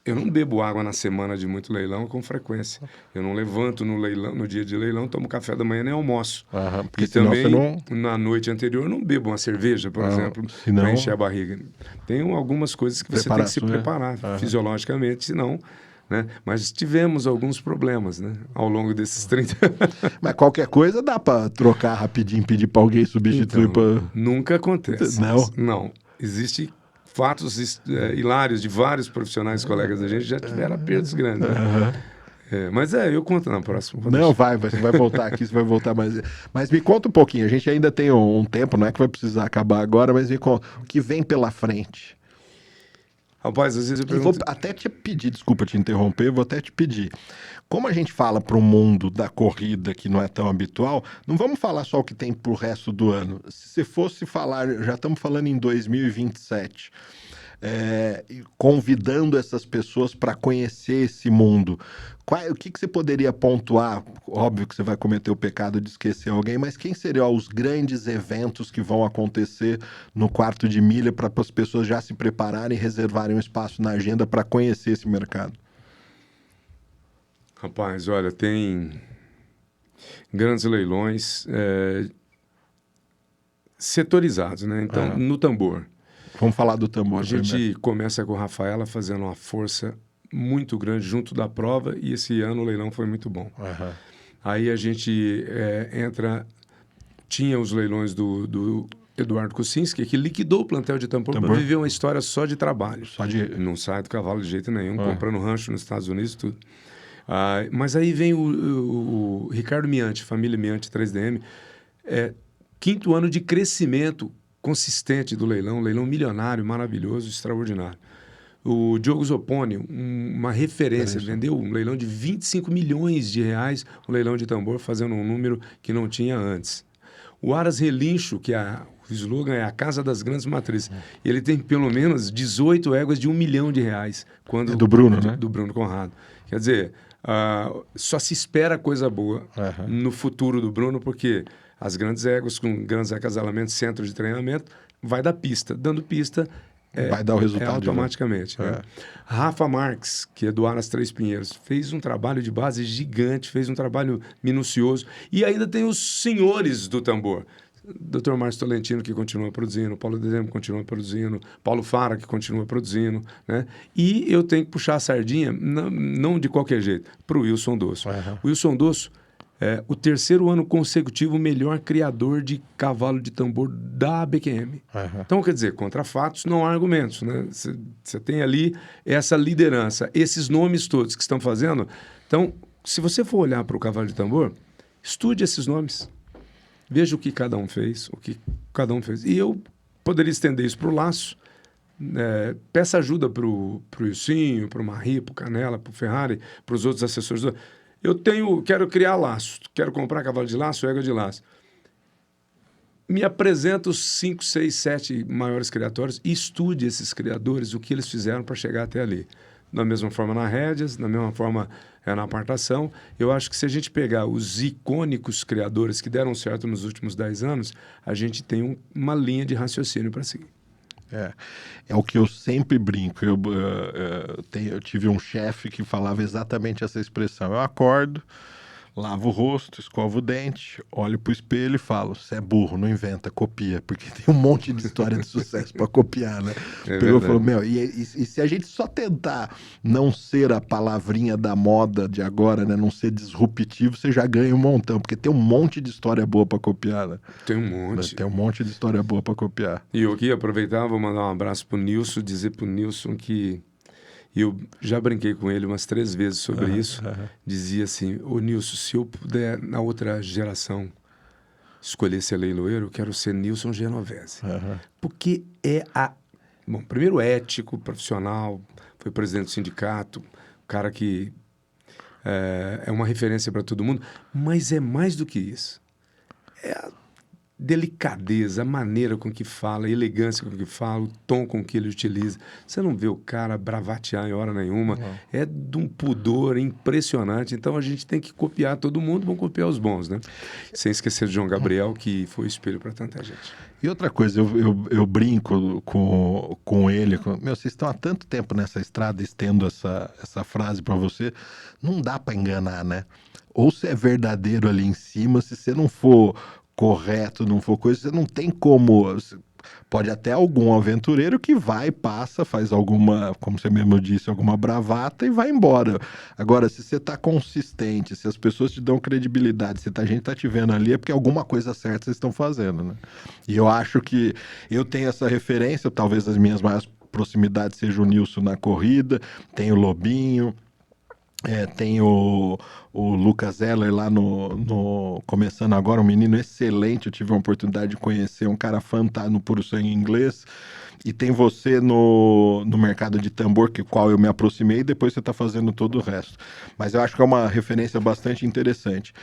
Eu não bebo água na semana de muito leilão com frequência. Eu não levanto no dia de leilão, tomo café da manhã nem almoço. Porque e também, não... na noite anterior, eu não bebo uma cerveja, por exemplo, para encher a barriga. Tem algumas coisas que você tem que se preparar fisiologicamente, senão... Né? Mas tivemos alguns problemas, né? Ao longo desses 30 anos. Mas qualquer coisa dá para trocar rapidinho, pedir para alguém substituir. Então, nunca acontece. Não? Não. Existe... fatos hilários de vários profissionais colegas da gente já tiveram apertos grandes. Né? Mas eu conto na próxima. Não, você vai voltar aqui, você vai voltar mais. Mas me conta um pouquinho, a gente ainda tem um tempo, não é que vai precisar acabar agora, mas me conta, o que vem pela frente? Rapaz, às vezes eu pergunto... vou até te pedir, desculpa te interromper, vou até te pedir. Como a gente fala para o mundo da corrida, que não é tão habitual, não vamos falar só o que tem para o resto do ano. Se você fosse falar, já estamos falando em 2027, convidando essas pessoas para conhecer esse mundo. O que você poderia pontuar? Óbvio que você vai cometer o pecado de esquecer alguém, mas quem seriam os grandes eventos que vão acontecer no quarto de milha para as pessoas já se prepararem e reservarem um espaço na agenda para conhecer esse mercado? Rapaz, olha, tem grandes leilões setorizados, né? Então, no tambor. Vamos falar do tambor. A gente começa com a Rafaela fazendo uma força muito grande junto da prova e esse ano o leilão foi muito bom. Aí a gente tinha os leilões do Eduardo Kucinski, que liquidou o plantel de tambor para viver uma história só de trabalho. Não sai do cavalo de jeito nenhum, comprando rancho nos Estados Unidos e tudo. Mas aí vem o Ricardo Miante, família Miante 3DM, 5º ano de crescimento consistente do leilão milionário, maravilhoso, extraordinário. O Diogo Zopponi, uma referência, vendeu um leilão de 25 milhões de reais, um leilão de tambor, fazendo um número que não tinha antes. O Aras Relincho, que o slogan é a Casa das Grandes Matrizes, ele tem pelo menos 18 éguas de R$1 milhão. Do Bruno, né? Do Bruno Conrado. Quer dizer, só se espera coisa boa no futuro do Bruno, porque as grandes éguas com grandes acasalamentos, centros de treinamento, vai dar pista. Dando pista, vai dar o resultado automaticamente. Né? Rafa Marques, que é do Aras Três Pinheiros, fez um trabalho de base gigante, fez um trabalho minucioso. E ainda tem os senhores do tambor. Dr. Márcio Tolentino, que continua produzindo, Paulo Dezembro, que continua produzindo, Paulo Fara, que continua produzindo, né? E eu tenho que puxar a sardinha, não de qualquer jeito, para o Wilson Dosso. O Wilson Dosso é o 3º ano consecutivo melhor criador de cavalo de tambor da BQM. Então, quer dizer, contra fatos não há argumentos, né? Você tem ali essa liderança, esses nomes todos que estão fazendo. Então, se você for olhar para o cavalo de tambor, estude esses nomes. Veja o que cada um fez, E eu poderia estender isso para o laço. Peça ajuda para o Ilcinho, para o Marri, para o Canela, para o Ferrari, para os outros assessores. Quero criar laço, quero comprar cavalo de laço, égua de laço. Me apresenta os 5, 6, 7 maiores criatórios e estude esses criadores, o que eles fizeram para chegar até ali. Da mesma forma na rédeas, da mesma forma na apartação. Eu acho que se a gente pegar os icônicos criadores que deram certo nos últimos 10 anos, a gente tem uma linha de raciocínio para seguir. É o que eu sempre brinco. Eu tive um chefe que falava exatamente essa expressão. Eu acordo, lavo o rosto, escovo o dente, olho pro espelho e falo: você é burro, não inventa, copia, porque tem um monte de história de sucesso para copiar, né? Pegou e falou: e se a gente só tentar não ser a palavrinha da moda de agora, né? Não ser disruptivo, você já ganha um montão, porque tem um monte de história boa para copiar, né? Tem um monte. Tem um monte de história boa para copiar. E eu aqui aproveitar, vou mandar um abraço pro Nilson, dizer pro Nilson que eu já brinquei com ele umas 3 vezes sobre isso. Dizia assim: ô Nilson, se eu puder, na outra geração, escolher ser leiloeiro, eu quero ser Nilson Genovese. Porque Bom, primeiro ético, profissional, foi presidente do sindicato, cara que é uma referência para todo mundo, mas é mais do que isso. É a delicadeza, a maneira com que fala, a elegância com que fala, o tom com que ele utiliza. Você não vê o cara bravatear em hora nenhuma. É de um pudor impressionante. Então, a gente tem que copiar todo mundo, vamos copiar os bons, né? Sem esquecer de João Gabriel, que foi espelho para tanta gente. E outra coisa, eu brinco com ele. Vocês estão há tanto tempo nessa estrada, estendo essa frase para você, não dá para enganar, né? Ou você é verdadeiro ali em cima, se você não for correto, não for coisa, você não tem como. Pode até algum aventureiro que vai, passa, faz alguma, como você mesmo disse, alguma bravata e vai embora. Agora, se você está consistente, se as pessoas te dão credibilidade, se a gente está te vendo ali, é porque alguma coisa certa vocês estão fazendo, né? E eu acho que eu tenho essa referência, talvez as minhas maiores proximidades sejam o Nilson na corrida, tem o Lobinho, tem o Lucas Heller lá começando agora, um menino excelente. Eu tive a oportunidade de conhecer, um cara fantástico no Puro Sangue Inglês. E tem você no mercado de tambor, que qual eu me aproximei, e depois você está fazendo todo o resto. Mas eu acho que é uma referência bastante interessante.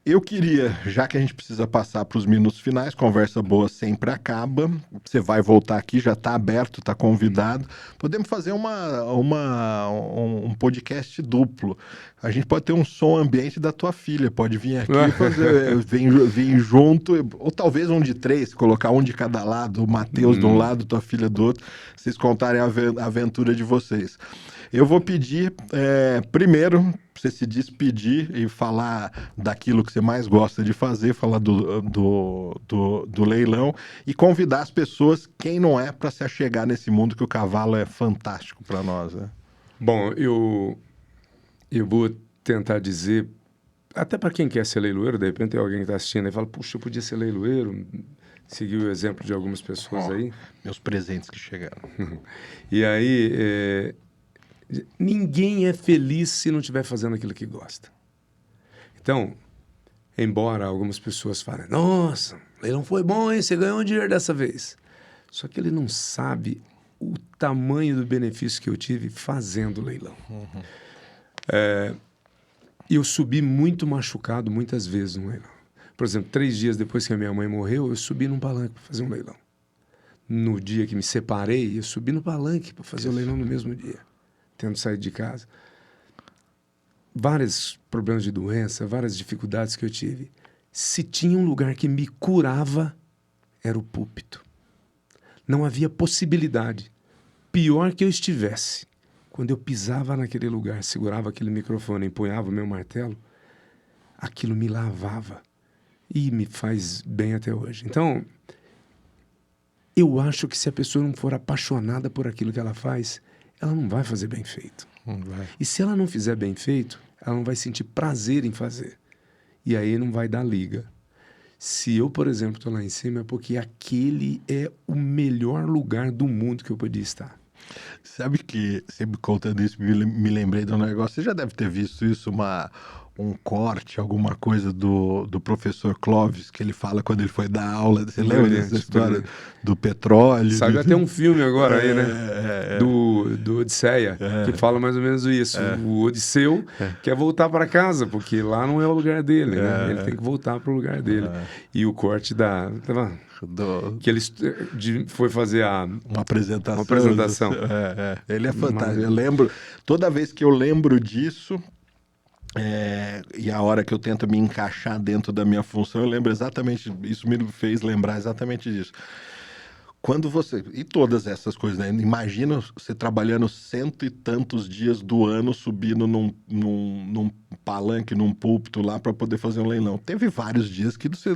Eu queria, já que a gente precisa passar para os minutos finais, conversa boa sempre acaba, você vai voltar aqui, já está aberto, está convidado, podemos fazer um podcast duplo. A gente pode ter um som ambiente da tua filha, pode vir aqui e fazer, vir junto, ou talvez um de 3, colocar um de cada lado, o Matheus de um lado, tua filha do outro, vocês contarem a aventura de vocês. Eu vou pedir, primeiro, você se despedir e falar daquilo que você mais gosta de fazer, falar do leilão e convidar as pessoas, quem não é, para se achegar nesse mundo, que o cavalo é fantástico para nós, né? Bom, eu vou tentar dizer, até para quem quer ser leiloeiro, de repente tem alguém que está assistindo e fala: puxa, eu podia ser leiloeiro, seguir o exemplo de algumas pessoas aí. Meus presentes que chegaram. E aí, ninguém é feliz se não estiver fazendo aquilo que gosta. Então, embora algumas pessoas falem: nossa, o leilão foi bom, hein? Você ganhou um dinheiro dessa vez. Só que ele não sabe o tamanho do benefício que eu tive fazendo o leilão. Eu subi muito machucado muitas vezes no leilão. Por exemplo, 3 dias depois que a minha mãe morreu, eu subi num palanque para fazer um leilão. No dia que me separei, eu subi no palanque para fazer o leilão no mesmo dia, tendo saído de casa. Vários problemas de doença, várias dificuldades que eu tive. Se tinha um lugar que me curava, era o púlpito. Não havia possibilidade. Pior que eu estivesse, quando eu pisava naquele lugar, segurava aquele microfone, empunhava o meu martelo, aquilo me lavava. E me faz bem até hoje. Então, eu acho que se a pessoa não for apaixonada por aquilo que ela faz, ela não vai fazer bem feito. Não vai. E se ela não fizer bem feito, ela não vai sentir prazer em fazer. E aí não vai dar liga. Se eu, por exemplo, estou lá em cima, é porque aquele é o melhor lugar do mundo que eu podia estar. Sabe que, sempre contando isso, me lembrei de um negócio. Você já deve ter visto isso, um corte, alguma coisa do professor Clóvis, que ele fala quando ele foi dar aula. Você lembra dessa história do petróleo? Sabe até um filme agora aí, né? Do Odisseia, que fala mais ou menos isso. O Odisseu quer voltar para casa, porque lá não é o lugar dele, né? Ele tem que voltar para o lugar dele. E o corte que ele foi fazer uma apresentação. Ele é fantástico. Eu lembro, toda vez que eu lembro disso, e a hora que eu tento me encaixar dentro da minha função, eu lembro exatamente, isso me fez lembrar exatamente disso. Quando você... E todas essas coisas, né? Imagina você trabalhando 100 e tantos dias do ano, subindo num palanque, num púlpito lá para poder fazer um leilão. Teve vários dias que você,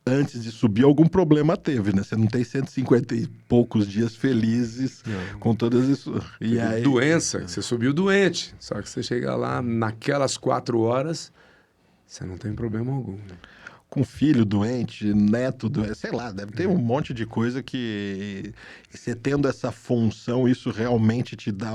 antes de subir, algum problema teve, né? Você não tem 150 e poucos dias felizes com todas isso. E aí... Doença, você subiu doente. Só que você chega lá, naquelas 4 horas, você não tem problema algum, né? Com filho doente, neto doente, sei lá, deve ter um monte de coisa que você tendo essa função, isso realmente te dá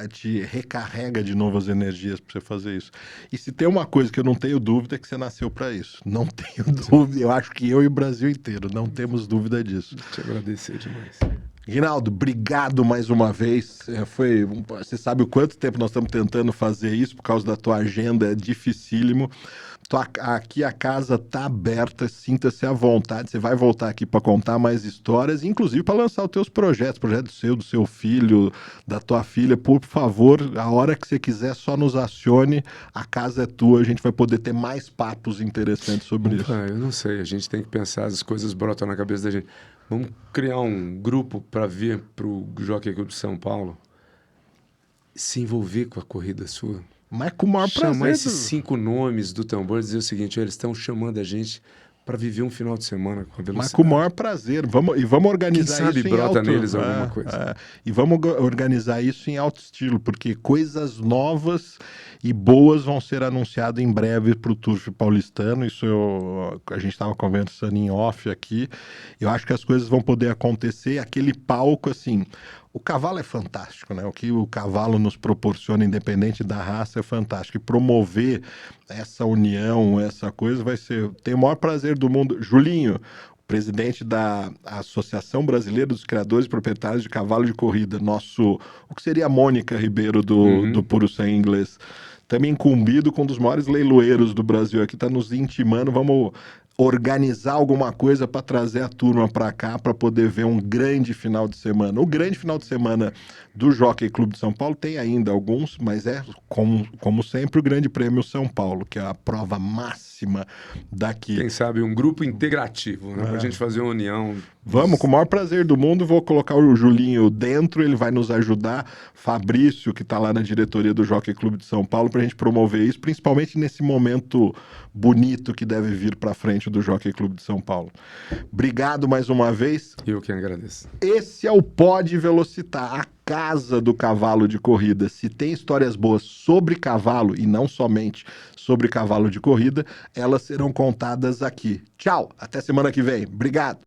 te recarrega de novas energias para você fazer isso. E se tem uma coisa que eu não tenho dúvida é que você nasceu para isso. Não tenho dúvida, eu acho que eu e o Brasil inteiro não temos dúvida disso. Te agradecer demais. Rinaldo, obrigado mais uma vez. Você sabe o quanto tempo nós estamos tentando fazer isso por causa da tua agenda, é dificílimo. Aqui a casa está aberta, sinta-se à vontade. Você vai voltar aqui para contar mais histórias, inclusive para lançar os teus projetos do seu filho, da tua filha. Por favor, a hora que você quiser, só nos acione. A casa é tua, a gente vai poder ter mais papos interessantes sobre isso. Eu não sei, a gente tem que pensar, as coisas brotam na cabeça da gente. Vamos criar um grupo para vir para o Jockey Club de São Paulo, se envolver com a corrida sua. Mas com o maior prazer. Chamar esses 5 nomes do tambor e dizer o seguinte: eles estão chamando a gente para viver um final de semana com a velocidade. Mas com o maior prazer. Vamos organizar Quem sabe isso brota em alto... neles alguma coisa. E vamos organizar isso em alto estilo, porque coisas novas e boas vão ser anunciadas em breve para o Turf paulistano. Isso a gente estava conversando em off aqui. Eu acho que as coisas vão poder acontecer. Aquele palco, assim... O cavalo é fantástico, né? O que o cavalo nos proporciona, independente da raça, é fantástico. E promover essa união, essa coisa, vai ser... Tenho o maior prazer do mundo. Julinho, presidente da Associação Brasileira dos Criadores e Proprietários de Cavalo de Corrida, o que seria a Mônica Ribeiro do Puro Sangue Inglês, também incumbido com um dos maiores leiloeiros do Brasil aqui, está nos intimando, vamos organizar alguma coisa para trazer a turma para cá para poder ver um grande final de semana. O grande final de semana do Jockey Clube de São Paulo tem ainda alguns, mas como sempre, o Grande Prêmio São Paulo, que é a prova máxima daqui. Quem sabe um grupo integrativo, né? Para a gente fazer uma união. Vamos, com o maior prazer do mundo, vou colocar o Julinho dentro, ele vai nos ajudar, Fabrício, que está lá na diretoria do Jockey Clube de São Paulo, para a gente promover isso, principalmente nesse momento bonito que deve vir para frente do Jockey Clube de São Paulo. Obrigado mais uma vez. Eu que agradeço. Esse é o Pod Velocitar, a casa do cavalo de corrida. Se tem histórias boas sobre cavalo, e não somente sobre cavalo de corrida, elas serão contadas aqui. Tchau, até semana que vem. Obrigado.